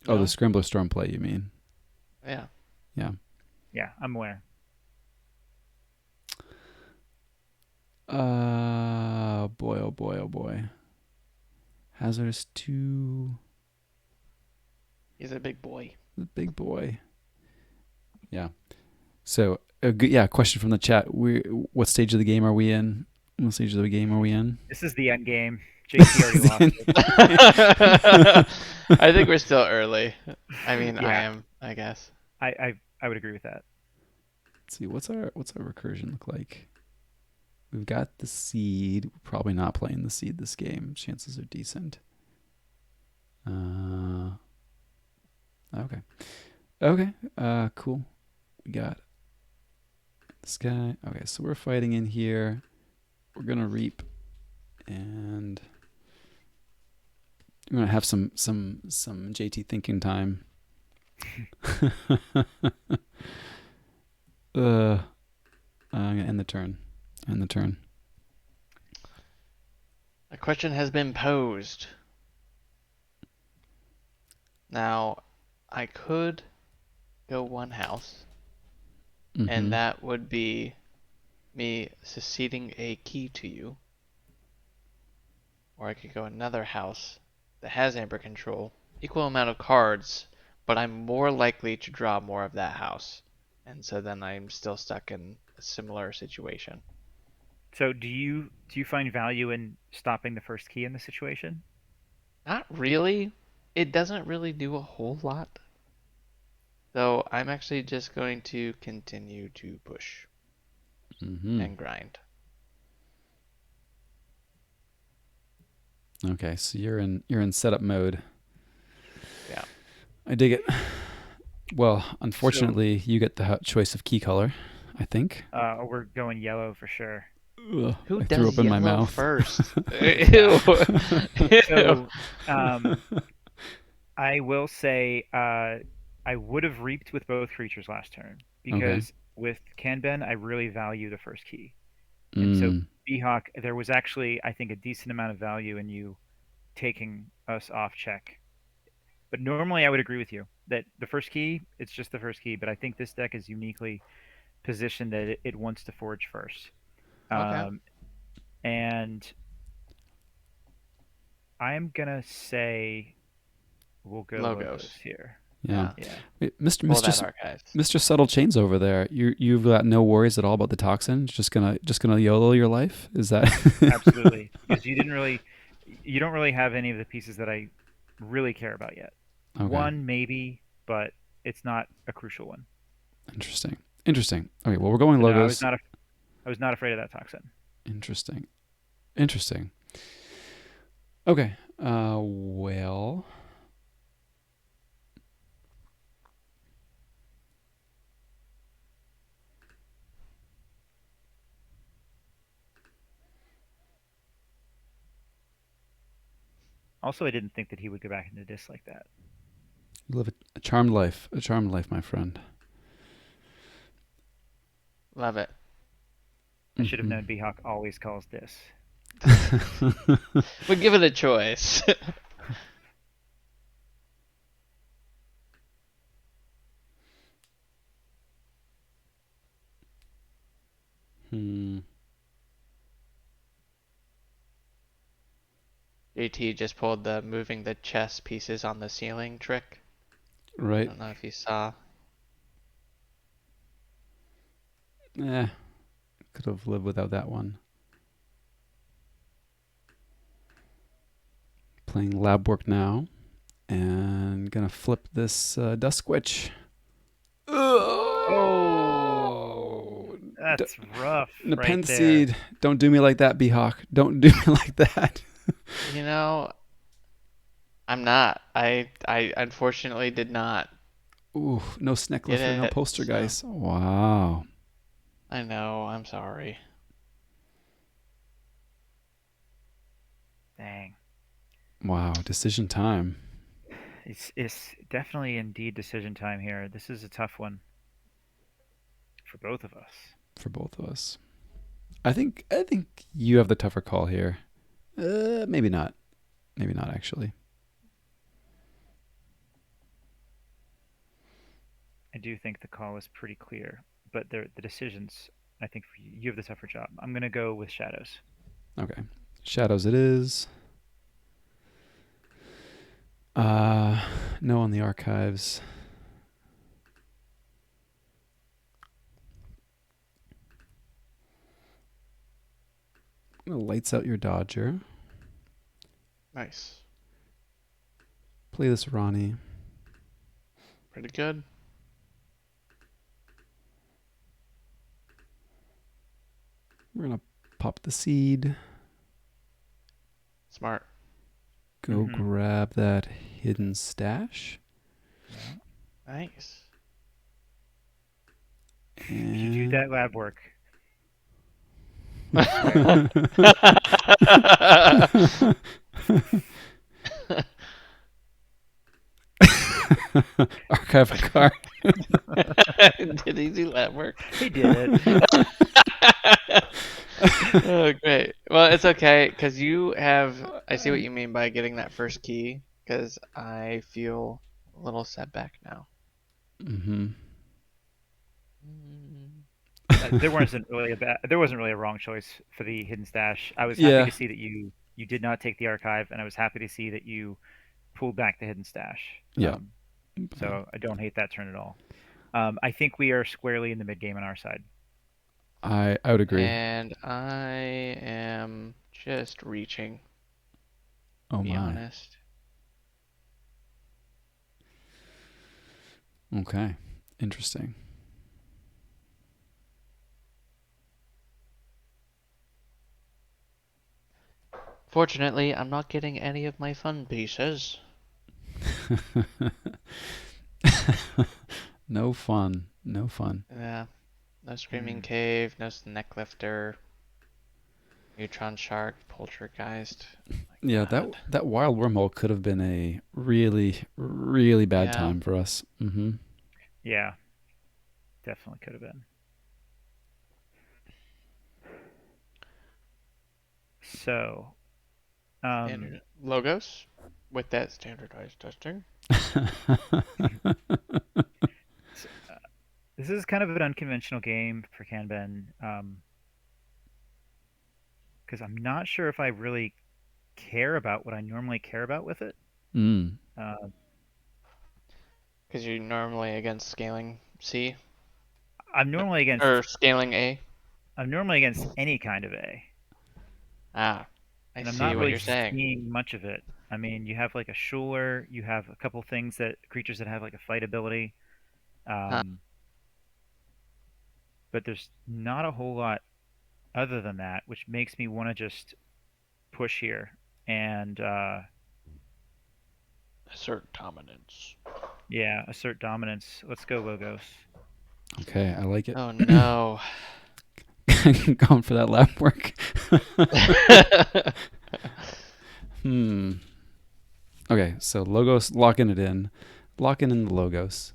No? Oh, the Scrambler Storm play, you mean? Yeah. Yeah. Yeah, I'm aware. Boy, oh boy, oh boy. hazardous to He's a big boy. the big boy. Yeah. So, yeah, question from the chat. What stage of the game are we in? What stage of the game are we in? This is the end game. JT already lost it. I think we're still early. I mean, I Yeah, am, I guess. I would agree with that. Let's see, what's our recursion look like? We've got the seed. We're probably not playing the seed this game. Chances are decent. Okay. Okay. Cool. We got this guy. Okay, so we're fighting in here. We're gonna reap, and we're gonna have some JT thinking time. I'm gonna end the turn. End the turn. A question has been posed. Now, I could go one house, and that would be me seceding a key to you. Or I could go another house that has amber control, equal amount of cards, but I'm more likely to draw more of that house. And so then I'm still stuck in a similar situation. So do you find value in stopping the first key in the situation? Not really. It doesn't really do a whole lot. So I'm actually just going to continue to push and grind. Okay, so you're in setup mode. Yeah. I dig it. Well, unfortunately, you get the choice of key color, I think. We're going yellow for sure. Ugh, Who I does threw up in my yellow mouth. first? Ew. So, I will say I would have reaped with both creatures last turn Okay. because with Kanben, I really value the first key. And so Beehawk, there was actually, I think, a decent amount of value in you taking us off check. But normally I would agree with you that the first key, it's just the first key, but I think this deck is uniquely positioned that it wants to forge first. Okay. And I'm going to say we'll go logos here. Yeah. Yeah. Wait, Pull that archives. Mr. Subtle Chains over there. You've got no worries at all about the toxin. Just gonna YOLO your life. Is that Absolutely, because you don't really have any of the pieces that I really care about yet. Okay. One maybe, but it's not a crucial one. Interesting. Okay, well we're going So no, logos. I was not afraid of that toxin. Interesting. Okay. Well. Also, I didn't think that he would go back into this like that. You live a charmed life. A charmed life, my friend. Love it. I should have known Beehawk always calls this. But give it a choice. JT just pulled the moving the chess pieces on the ceiling trick. Right. I don't know if you saw. Yeah. Could have lived without that one. Playing lab work now. And gonna flip this Dusk Witch. Oh, that's rough. Right there. Seed. Don't do me like that, Beehawk. Don't do me like that. You know, I'm not. I unfortunately did not. Ooh, no Sneckliffer, no Poltergeist. So. Wow. I know. I'm sorry. Dang. Wow. Decision time. It's definitely indeed decision time here. This is a tough one for both of us. I think you have the tougher call here. Maybe not. Maybe not actually. I do think the call is pretty clear, but the decisions, I think for you have the tougher job. I'm going to go with Shadows. Okay. Shadows it is. Uh, no on the archives. Lights out your Dodger. Nice. Play this Ronnie. Pretty good. We're gonna pop the seed. Smart. Go grab that hidden stash. Yeah. Nice. Did you do that lab work? Archive a card. Did he do that work? He did it. Oh, great. Well, it's okay because you have. I see what you mean by getting that first key because I feel a little setback now. Mm-hmm. There wasn't really a wrong choice for the hidden stash. I was happy Yeah. to see that you did not take the archive, and I was happy to see that you pulled back the hidden stash. Yeah. So I don't hate that turn at all. I think we are squarely in the mid game on our side. I would agree. And I am just reaching, to Oh be my. honest. Okay. Interesting. Fortunately, I'm not getting any of my fun pieces. No fun. No fun. Yeah. No Screaming Cave, no Neck Lifter, Neutron Shark, Poltergeist. My Yeah, God. that wild wormhole could have been a really, really bad Yeah. time for us. Mm-hmm. Yeah, definitely could have been. So, Standard logos with that standardized testing. s- this is kind of an unconventional game for Kanben, because I'm not sure if I really care about what I normally care about with it. Mm. Uh, Because you're normally against scaling C I'm normally or against scaling A. I'm normally against any kind of A, Ah, I and I'm see not what really you're saying. seeing much of it. I mean, you have like a Schuler, you have a couple things that creatures that have like a fight ability, Huh. um, but there's not a whole lot other than that, which makes me want to just push here and Assert dominance. yeah, assert dominance. Let's go, Logos. Okay, I like it. Oh no. Going for that lab work. Okay, so logos, locking it in. Locking in the logos.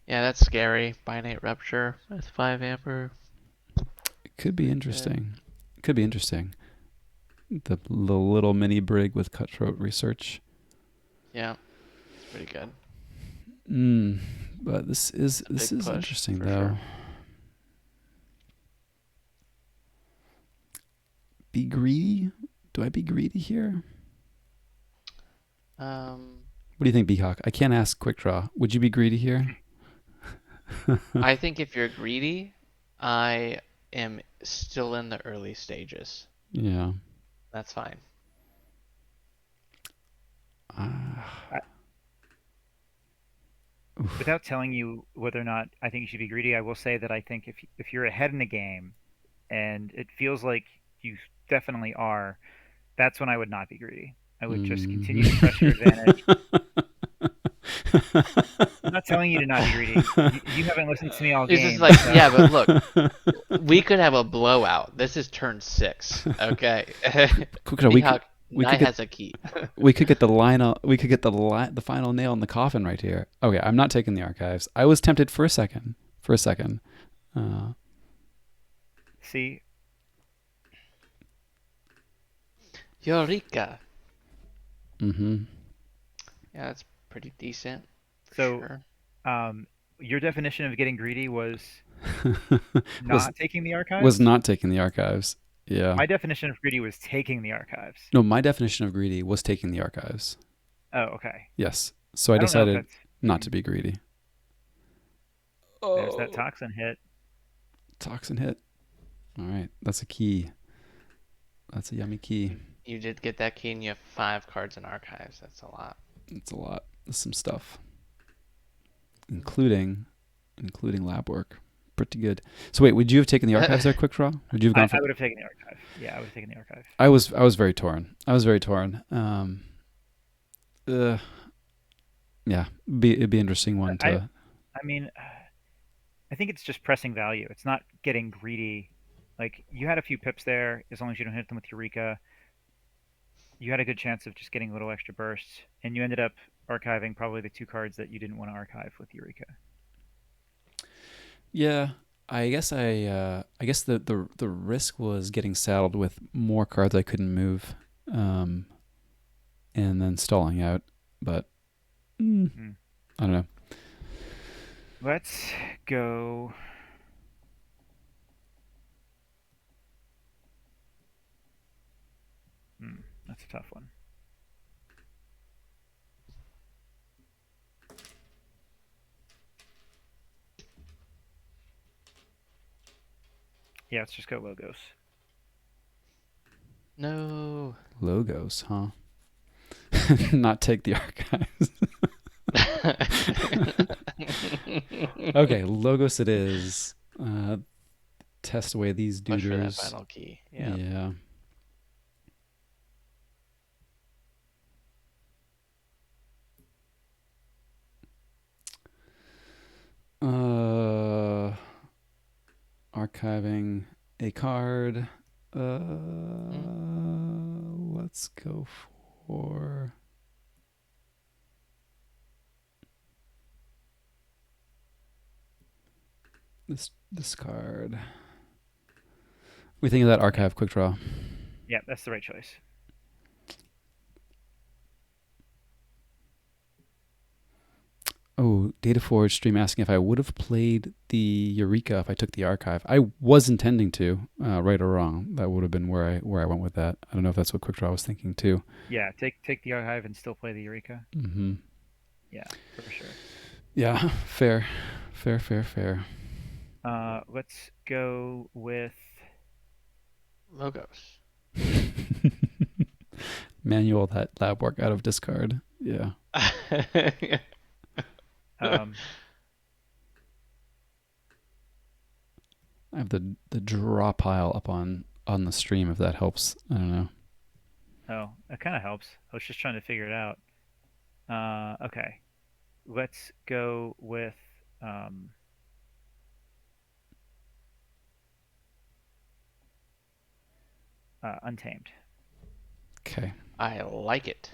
Yeah, that's scary. Binate rupture with 5 amper. It could be interesting. Could be interesting. The little mini brig with cutthroat research. Yeah, it's pretty good. But this is Big push, interesting for though. sure. Be greedy? Do I be greedy here? What do you think, Beacock? I can't ask quick draw. Would you be greedy here? I think if you're greedy, I am still in the early stages. Yeah. That's fine. Without telling you whether or not I think you should be greedy, I will say that I think if you're ahead in the game and it feels like you definitely are, that's when I would not be greedy. I would just continue to press your advantage. I'm not telling you to not be greedy. You haven't listened to me all It's just game, like, so yeah, but look, we could have a blowout. This is turn 6, okay? Peacock we Knight could get has a key. we could get the line. We could get the final nail in the coffin right here. Okay, I'm not taking the archives. I was tempted for a second. see, Eureka. Mm-hmm. Yeah, that's pretty decent for so sure. your definition of getting greedy was was not taking the archives. was not taking the archives. Yeah. My definition of greedy was taking the archives. No, my definition of greedy was taking the archives. Oh, okay. Yes. So I I don't know if decided that's not to be greedy. there's that Oh, toxin hit. toxin hit. All right. That's a key. That's a yummy key. You did get that key, and you have 5 cards in archives. That's a lot. It's a lot. There's some stuff, including lab work. Pretty good. So wait, would you have taken the archives there, quick draw? Would you have gone for? I would have taken the archive. Yeah, I would have taken the archive. I was very torn. I was very torn. Uh, yeah, it'd be an interesting one to. I mean, I think it's just pressing value. It's not getting greedy. Like you had a few pips there, as long as you don't hit them with Eureka, you had a good chance of just getting a little extra bursts, and you ended up archiving probably the 2 cards that you didn't want to archive with Eureka. Yeah, I guess the risk was getting saddled with more cards I couldn't move, um, and then stalling out. But Hmm. I don't know. Let's go. That's a tough one. Yeah, let's just go logos. No. Logos, huh? Not take the archives. Okay, logos it is. Test away these Push for that duders. final key. Yeah. Yeah. Archiving a card. Let's go for this card. We think of that archive quick draw. Yeah, that's the right choice. Oh, Data Forge stream asking if I would have played the Eureka if I took the archive. I was intending to, right or wrong. That would have been where I went with that. I don't know if that's what Quick Draw was thinking too. Yeah, take the archive and still play the Eureka. Mm-hmm. Yeah, for sure. Yeah, fair. Let's go with Logos. Manual that lab work out of discard. Yeah. um, I have the draw pile up on the stream if that helps. I don't know. oh, that kind of helps. I was just trying to figure it out. Okay, let's go with Untamed. Okay. I like it.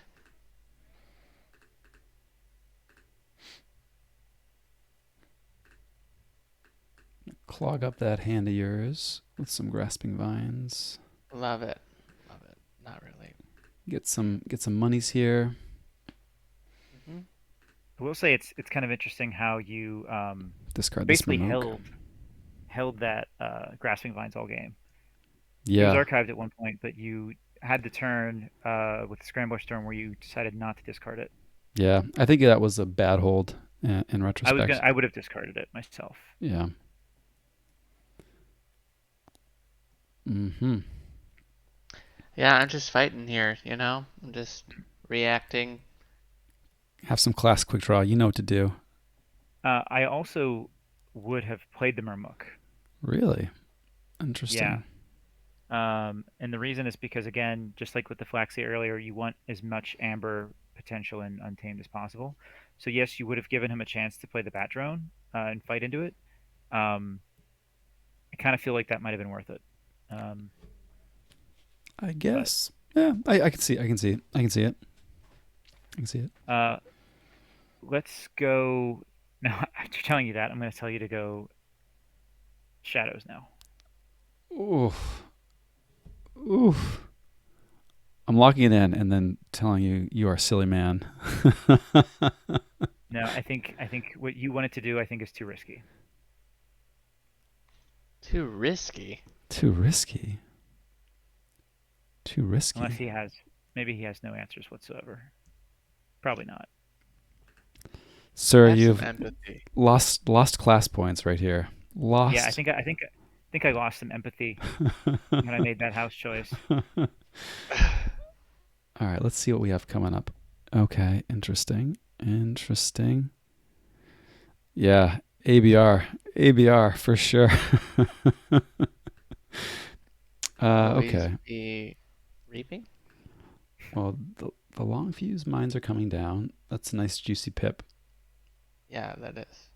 Clog up that hand of yours with some grasping vines. Love it. Love it. Not really. Get some monies here. Hmm. I will say it's kind of interesting how you Discard this basically remote. held that grasping vines all game. It Yeah. was archived at one point, but you had the turn with the Scramble Storm where you decided not to discard it. Yeah. I think that was a bad hold in retrospect. I would have discarded it myself. Yeah. Mm-hmm. Yeah, I'm just fighting here, you know? I'm just reacting. Have some class quick draw. You know what to do. I also would have played the Murmuk. Really? Interesting. Yeah. And the reason is because, again, just like with the Flaxia earlier, you want as much Amber potential in Untamed as possible. So, yes, you would have given him a chance to play the Bat Drone and fight into it. I kind of feel like that might have been worth it. I guess. Yeah, I can see. I can see it. I can see it. I can see it. Let's go. Now, after telling you that, I'm going to tell you to go Shadows now. Oof. Oof. I'm locking it in and then telling you you are a silly man. No, I think what you wanted to do, I think, is too risky. Too risky. Too risky. Too Unless risky. maybe he has no answers whatsoever. Probably not. Sir, Have some you've empathy. lost class points right here. Yeah, Lost. I think I lost some empathy when I made that house choice. All right, let's see what we have coming up. Okay, interesting. Interesting. Yeah, ABR. ABR for sure. Always Okay. be reaping. Well, the long fuse mines are coming down. That's a nice juicy pip. Yeah, that is.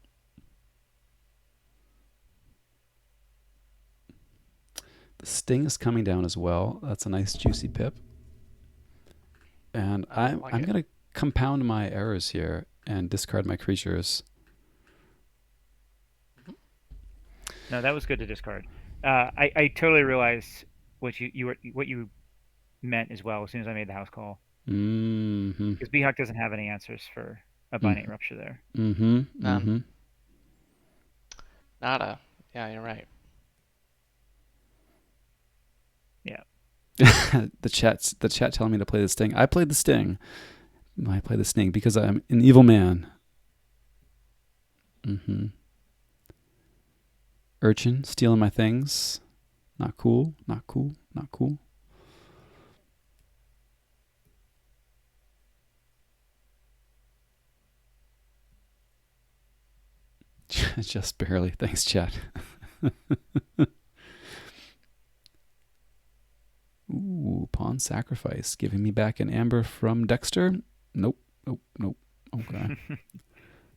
The sting is coming down as well. That's a nice juicy pip. And I I'm like I'm it. gonna compound my errors here and discard my creatures. No, that was good to discard. I totally realized what you meant as well as soon as I made the house call, Mm-hmm. because Behawk doesn't have any answers for a binate Mm-hmm. rupture there. Mm-hmm. None. Mm-hmm. Nada. Yeah, you're right. Yeah. the chat telling me to play the sting. I played the sting. I play the sting because I'm an evil man. Mm-hmm. Urchin stealing my things. Not cool. Not cool. Not cool. Just barely. Thanks, chat. Ooh, pawn sacrifice. Giving me back an amber from Dexter. Nope. Nope. Nope. Okay.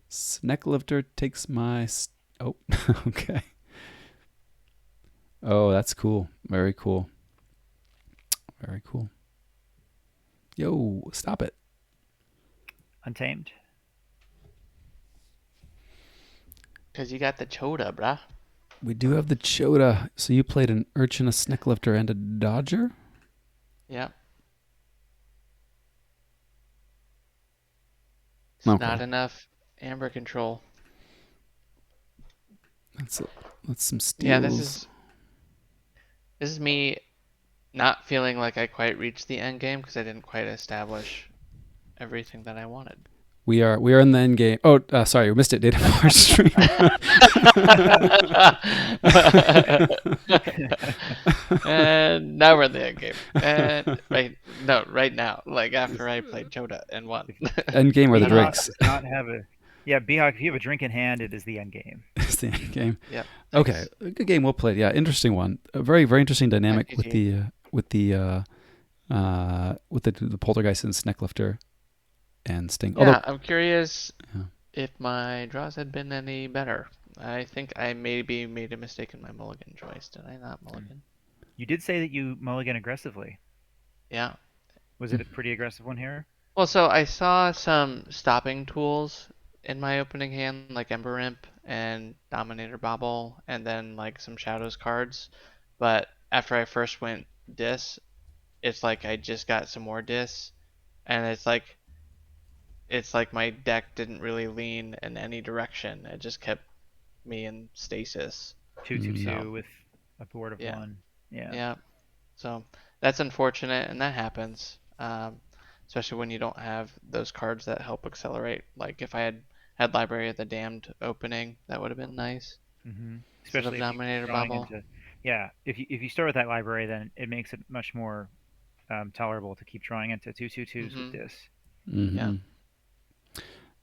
Snecklifter takes my. Oh, okay. Oh, that's cool. Very cool. Very cool. Yo, stop it. Untamed. Cause you got the Chota, bruh. We do have the Chota. So you played an Urchin, a Snecklifter, and a Dodger? Yep. It's Okay. not enough amber control. That's some Yeah, steals. this is me not feeling like I quite reached the end game because I didn't quite establish everything that I wanted. We are in the end game. Oh, sorry, we missed it. Data Forge stream. And now we're in the end game. And right now, like after I played Chota and won. End game are the I don't know. Behawk drinks. does not have a. Yeah, Behawk. If you have a drink in hand, it is the end game. It's the end game. Yep. Okay, Nice. a good game, well played. Yeah, interesting one. A very very interesting Yeah, dynamic with GG. the poltergeist and Snecklifter and Sting. Although, Yeah, I'm curious yeah. if my draws had been any better. I think I maybe made a mistake in my mulligan choice. Did I not mulligan? You did say that you mulligan aggressively. Yeah. Was it a pretty aggressive one here? Well, so I saw some stopping tools in my opening hand, like Ember Imp and Dominator Bobble, and then like some Shadows cards. But after I first went Dis, it's like I just got some more Dis, and it's like my deck didn't really lean in any direction. It just kept me in stasis. Two two Mm. So two with a board of yeah, one. Yeah. yeah. So that's unfortunate, and that happens. Especially when you don't have those cards that help accelerate. Like if I had Library of the Damned opening, that would have been nice instead of Especially if you keep Dominator drawing Bubble. into. Yeah, if you start with that library, then it makes it much more tolerable to keep drawing into two two twos with Mhm. this. Yeah. Mm-hmm.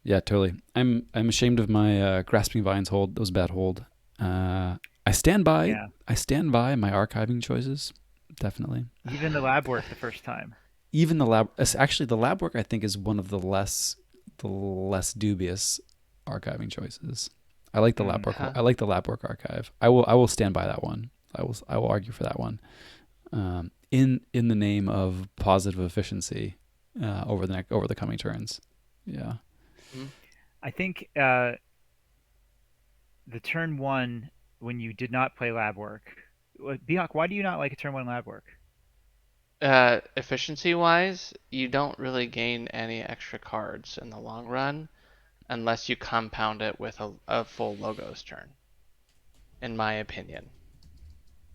Yeah, totally. I'm ashamed of my grasping vines hold. That was a bad hold. I stand by. Yeah. I stand by my archiving choices. Definitely. Even the lab work the first time. Even the lab. Actually, the lab work I think is one of the less dubious archiving choices. I like the lab work. Huh. I like the lab work archive. I will stand by that one. I will argue for that one. In the name of positive efficiency over the coming turns. Yeah. Mhm. I think the turn one when you did not play lab work. Biak, why do you not like a turn one lab work? Efficiency wise, you don't really gain any extra cards in the long run unless you compound it with a full logos turn, in my opinion.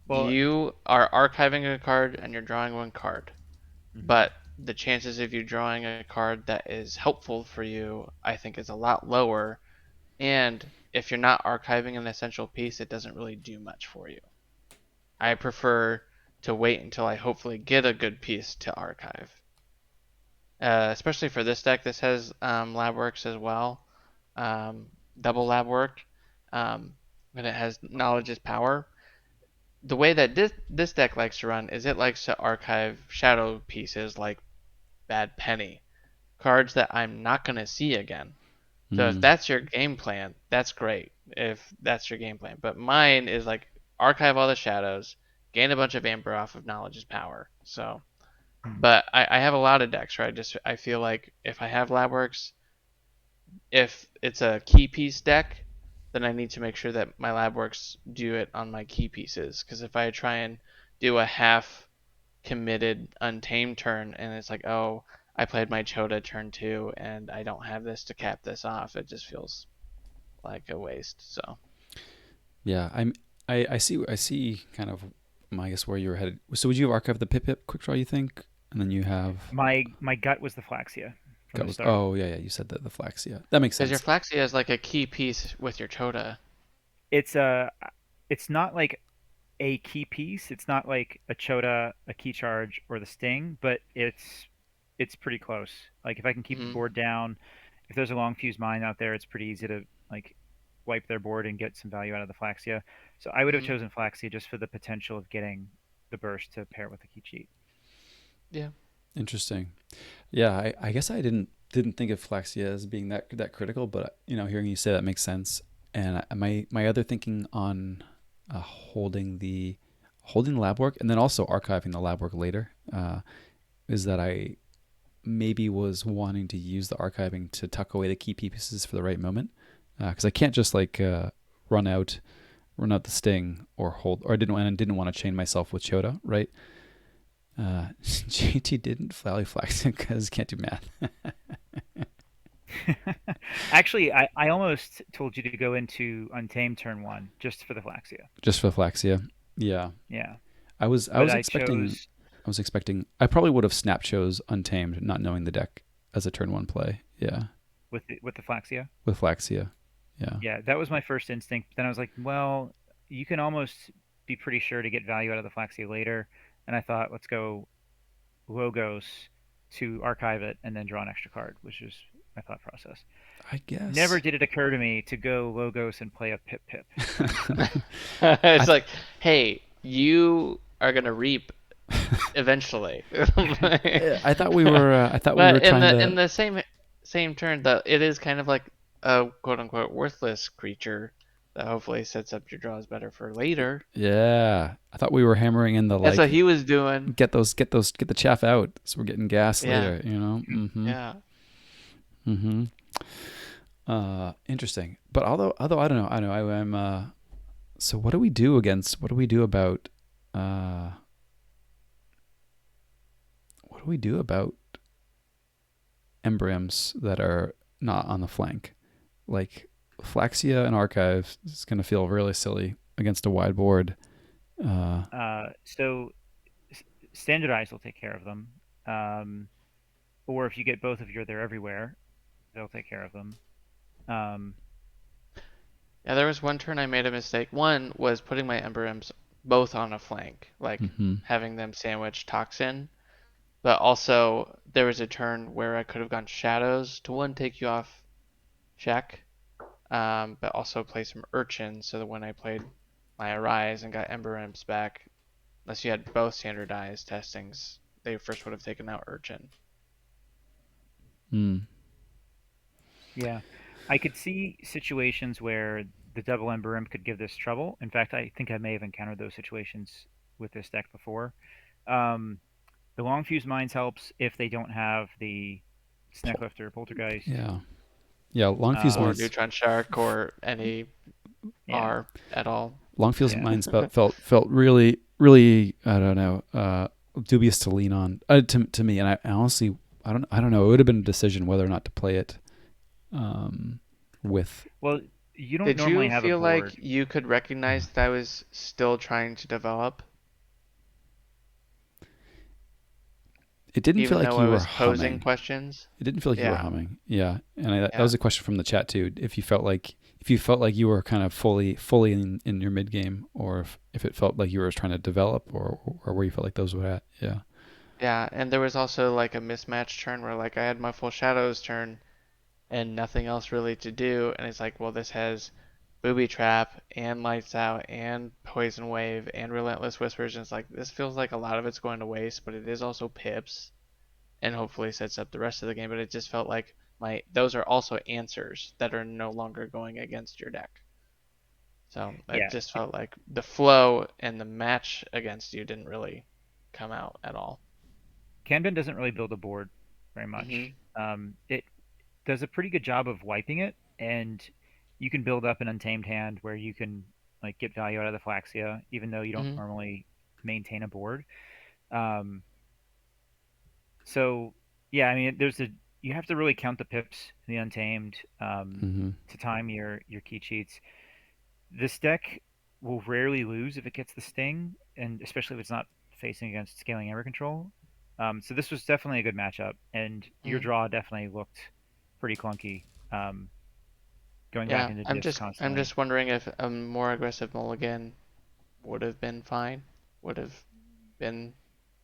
Well, You are archiving a card and you're drawing one card, mhm. but the chances of you drawing a card that is helpful for you, I think, is a lot lower. And if you're not archiving an essential piece, it doesn't really do much for you. I prefer to wait until I hopefully get a good piece to archive. Especially for this deck, this has lab works as well, um, double lab work, um, and it has knowledge is power. The way that this deck likes to run is it likes to archive shadow pieces like Bad Penny, cards that I'm not gonna see again. So if Mm. that's your game plan, that's great. If that's your game plan, but mine is like archive all the shadows, gain a bunch of amber off of knowledge is power. So, Hmm. but I have a lot of decks where I feel like if I have Labworks, if it's a key piece deck, then I need to make sure that my Labworks do it on my key pieces. Because if I try and do a half committed untamed turn and it's like, oh, I played my Chota turn 2 and I don't have this to cap this off, it just feels like a waste. So Yeah, I see kind of I guess where you were headed. So would you have archived the Pip Pip quick draw, you think? And then you have My gut was the Flaxia from that the was start. oh yeah, yeah, you said that the Flaxia. That makes because your sense. Flaxia is like a key piece with your Chota. It's a it's not like a key piece. It's not like a Chota, a key charge, or the Sting, but it's pretty close. Like if I can keep the Hmm. board down, if there's a long fuse mine out there, it's pretty easy to like wipe their board and get some value out of the Flaxia. So I would have Hmm. chosen Flaxia just for the potential of getting the burst to pair with the key cheat. Yeah. Interesting. Yeah, I guess I didn't think of Flaxia as being that critical, but hearing you say that makes sense. And my other thinking on holding the lab work and then also archiving the lab work later is that I maybe was wanting to use the archiving to tuck away the key pieces for the right moment because I can't just like run out the sting or hold or I didn't want to chain myself with Chota, right? JT didn't value flax because can't do math. Actually, I almost told you to go into Untamed turn one just for the Flaxia. Just for Flaxia. Yeah. Yeah, I but was I expecting chose I probably would have snap chose Untamed, not knowing the deck as a turn one play. Yeah. with the Flaxia. With Flaxia. Yeah. Yeah, that was my first instinct. Then I was like, well, you can almost be pretty sure to get value out of the Flaxia later. And I thought, let's go Logos to archive it and then draw an extra card, which is my thought process. I Never guess. did it occur to me to go Logos and play a Pip Pip. I It's th- like, hey, you are gonna reap eventually. I thought we were But in trying the to. in the same turn, though, it is kind of like a quote unquote worthless creature that hopefully sets up your draws better for later. Yeah, I thought we were hammering in the That's like what he was doing. get the chaff out, so we're getting gas Yeah, later. Mm-hmm. yeah. Mm-hmm. Interesting. But although I don't know. I'm. So what do we do against? What do we do about? Uh, what do we do about embryms that are not on the flank? Like Flaxia and Archive is going to feel really silly against a wide board. Uh, So standardized will take care of them. Um, or if you get both of your They're Everywhere, they'll take care of them. Um, Yeah, there was one turn I made a mistake. One was putting my Ember Imps both on a flank, like mm-hmm. having them sandwich Toxin. But also, there was a turn where I could have gone Shadows to one, take you off check, but also play some Urchin so that when I played my Arise and got Ember Imps back, unless you had both standardized testings, they first would have taken out Urchin. Mm. yeah, I could see situations where the double Ember Imp could give this trouble. In fact, I think I may have encountered those situations with this deck before. Um, the Long Fuse Mines helps if they don't have the Snecklifter or Poltergeist. Yeah. Yeah. Long fuse Or Um, mines. Neutron Shark, or any yeah, R at all. Long fuse yeah. mines felt really I don't know dubious to lean on to me, and I honestly I don't know. It would have been a decision whether or not to play it um, with Well, you don't Did normally you have a feel like board. you could recognize that I was still trying to develop, It didn't feel even like though you I were was posing humming. questions? It didn't feel like you were Yeah, humming. Yeah, and that yeah. was a question from the chat too. If you felt like you were kind of fully in your mid game, or if it felt like you were trying to develop, or where you felt like those were at. Yeah. Yeah, and there was also like a mismatch turn where like I had my full shadows turn and nothing else really to do, and it's like, well, this has booby trap and lights out and poison wave and relentless whispers, and it's like this feels like a lot of it's going to waste, but it is also pips and hopefully sets up the rest of the game. But it just felt like my those are also answers that are no longer going against your deck. So it Yeah, just felt like the flow and the match against you didn't really come out at all. Kanban doesn't really build a board very Hmm. much. It does a pretty good job of wiping it, and you can build up an untamed hand where you can like get value out of the Flaxia, even though you don't Hmm. normally maintain a board. Um, so yeah, I mean, there's a you have to really count the pips in the untamed Mm-hmm. to time your key cheats. This deck will rarely lose if it gets the sting, and especially if it's not facing against scaling Ember control. So this was definitely a good matchup, and your Hmm. draw definitely looked pretty clunky. Going back Yeah, into I'm diffs just I'm constantly. just wondering if a more aggressive mulligan would have been fine, would have been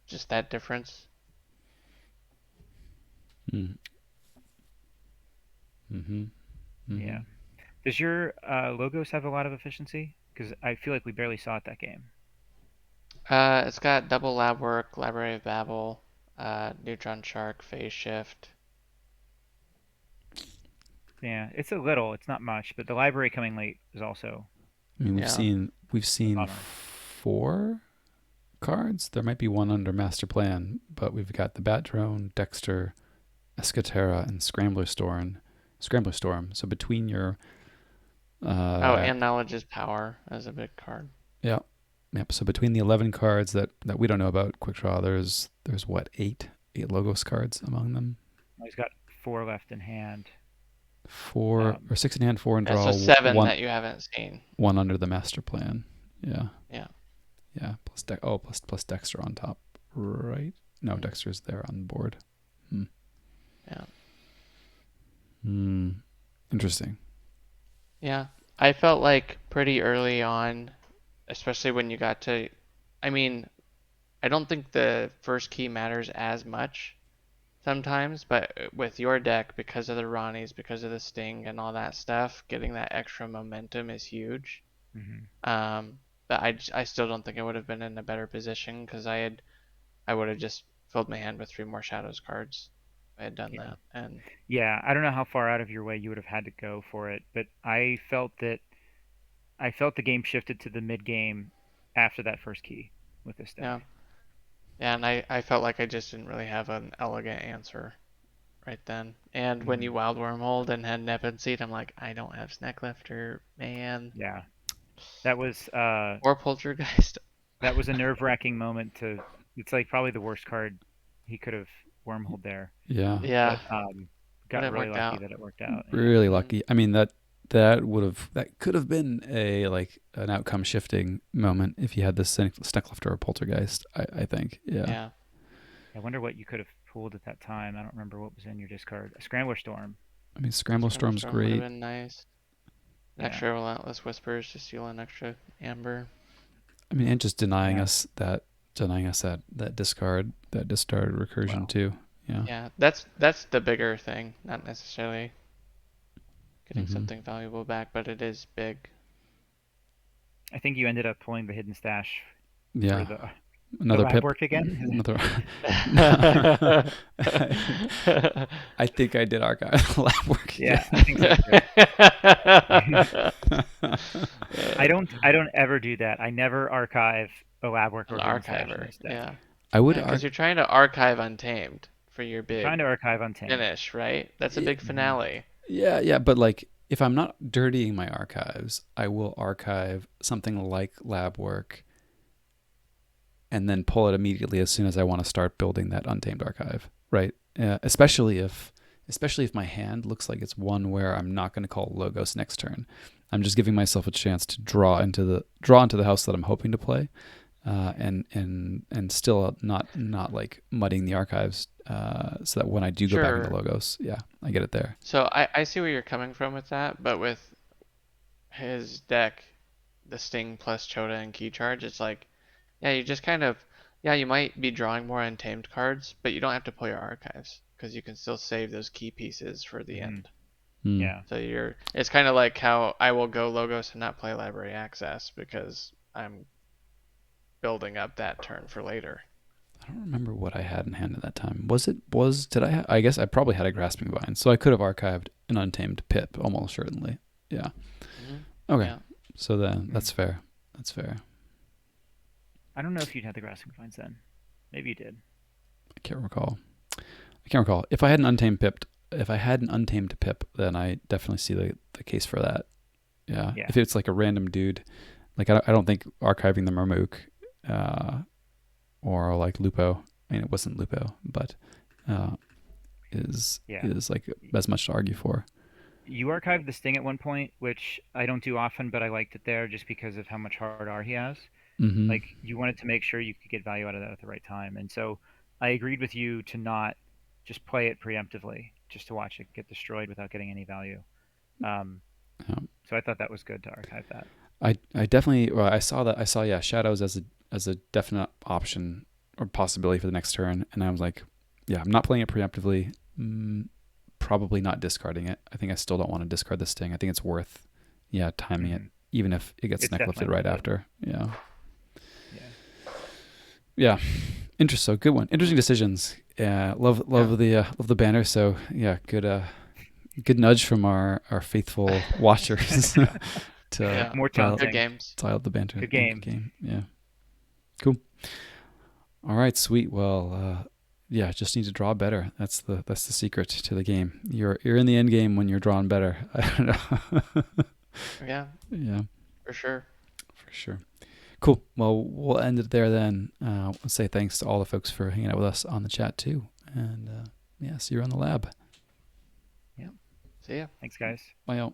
just that difference. Mm-hmm. Mm-hmm. Mm-hmm. Yeah. Does your logos have a lot of efficiency? Because I feel like we barely saw it that game. It's got double lab work, library of Babel, neutron shark, phase shift. Yeah, it's a little. It's not much, but the library coming late is also I mean, Yeah. we've a seen bummer. 4 cards. There might be one under master plan, but we've got the Bat Drone, Dexter, Escatera, and Scrambler Storm. Scrambler Storm. So between your Oh, uh and knowledge is power as a big card. yeah. Yep. So between the 11 cards that we don't know about quick draw, there's what, eight logos cards among them. Well, he's got four left in hand. Four Um, or six in hand, four in Yeah, so draw, seven that you haven't seen. one under the master plan. Yeah. Yeah. Yeah. Plus Dexter on top. Right? No, Mm. Dexter's there on the board. Hmm. Yeah. Hmm. Interesting. Yeah. I felt like pretty early on, especially when you got to, I mean, I don't think the first key matters as much sometimes, but with your deck, because of the Ronnies, because of the Sting and all that stuff, getting that extra momentum is huge. mhm. Um, but I still don't think I would have been in a better position because I would have just filled my hand with three more Shadows cards if I had done Yeah. that. And Yeah, I don't know how far out of your way you would have had to go for it, but I felt the game shifted to the mid game after that first key with this yeah, deck. yeah, and I felt like I just didn't really have an elegant answer right then. And when you Hmm. wild wormholed and had Nep and Seed, I'm like, I don't have Snack Lifter, man, Yeah, that was uh or Poltergeist. that was a nerve-wracking moment to it's like probably the worst card he could have wormholed there, Yeah. Yeah, but but got it really worked lucky out. that it worked out. Yeah. Really Hmm. lucky. I mean that could have been a like an outcome shifting moment if you had this Snicklifter or Poltergeist. I think. Yeah. Yeah, I wonder what you could have pulled at that time. I don't remember what was in your discard. A Scrambler Storm. I mean, Scramble Scramble Storm's Storm would have great. been nice. An Yeah. extra Relentless Whispers to steal an extra Amber. I mean, and just Yeah. denying us that discard recursion Well, too. Yeah. Yeah, that's the bigger thing, not necessarily getting Mm-hmm. something valuable back, but it is big. I think you ended up pulling the hidden stash for Yeah. the Another lab pip. work again. Another. I think I did archive lab work Yeah, again. I think so too. I don't ever do that. I never archive a lab work An or hidden stash in archiver, this deck. yeah. I would Yeah, because arc. you're trying to archive Untamed for your I'm trying to big archive Untamed. finish, right? That's a big Hmm. finale. Yeah, yeah, but like if I'm not dirtying my archives, I will archive something like lab work and then pull it immediately as soon as I want to start building that untamed archive, right? Especially especially if my hand looks like it's one where I'm not going to call Logos next turn. I'm just giving myself a chance to draw into the house that I'm hoping to play, and still not like mudding the archives, so that when I do go back into Sure. Logos, yeah, I get it there. So I see where you're coming from with that, but with his deck, the Sting plus Chota and Key Charge, it's like, yeah, you just kind of, yeah, you might be drawing more untamed cards, but you don't have to pull your archives because you can still save those key pieces for the Hmm. end. Hmm. Yeah. So it's kind of like how I will go Logos and not play Library Access because I'm building up that turn for later. I don't remember what I had in hand at that time. Did I guess I probably had a Grasping Vine, so I could have archived an Untamed Pip almost certainly. Yeah. Hmm. Okay. Yeah. So then that's fair. That's fair. I don't know if you'd had the Grasping Vines then. Maybe you did. I can't recall. If I had an Untamed Pip, then I definitely see the case for that. Yeah. Yeah. If it's like a random dude, like I don't think archiving the Marmook, or like Lupo. I mean, it wasn't Lupo, but is Yeah. like as much to argue for. You archived the Sting at one point, which I don't do often, but I liked it there just because of how much hard R he has. Mm-hmm. Like, you wanted to make sure you could get value out of that at the right time. And so I agreed with you to not just play it preemptively, just to watch it get destroyed without getting any value. Um, Yeah. so I thought that was good to archive that. I definitely, well, I saw yeah, shadows as a definite option or possibility for the next turn, and I was like, yeah, I'm not playing it preemptively. Probably not discarding it. I think I still don't want to discard this Sting. I think it's worth, yeah, timing it, Mhm. even if it gets It's neck lifted definitely right worth it. after. Yeah, Yeah. yeah. Interesting. So good one. Interesting decisions. Yeah, love the banner. So yeah, good nudge from our faithful watchers to Yeah. More dial Good taunting. games. the banter. Good in game. the game. Yeah, cool. All right, sweet. Well, yeah, just need to draw better. That's the secret to the game. You're in the end game when you're drawing better. I don't know. Yeah, Yeah, for sure. for sure. Cool. Well, we'll end it there then. We'll say thanks to all the folks for hanging out with us on the chat too, and yeah, see you around the lab. Yeah. See ya. Thanks, guys. Bye, y'all.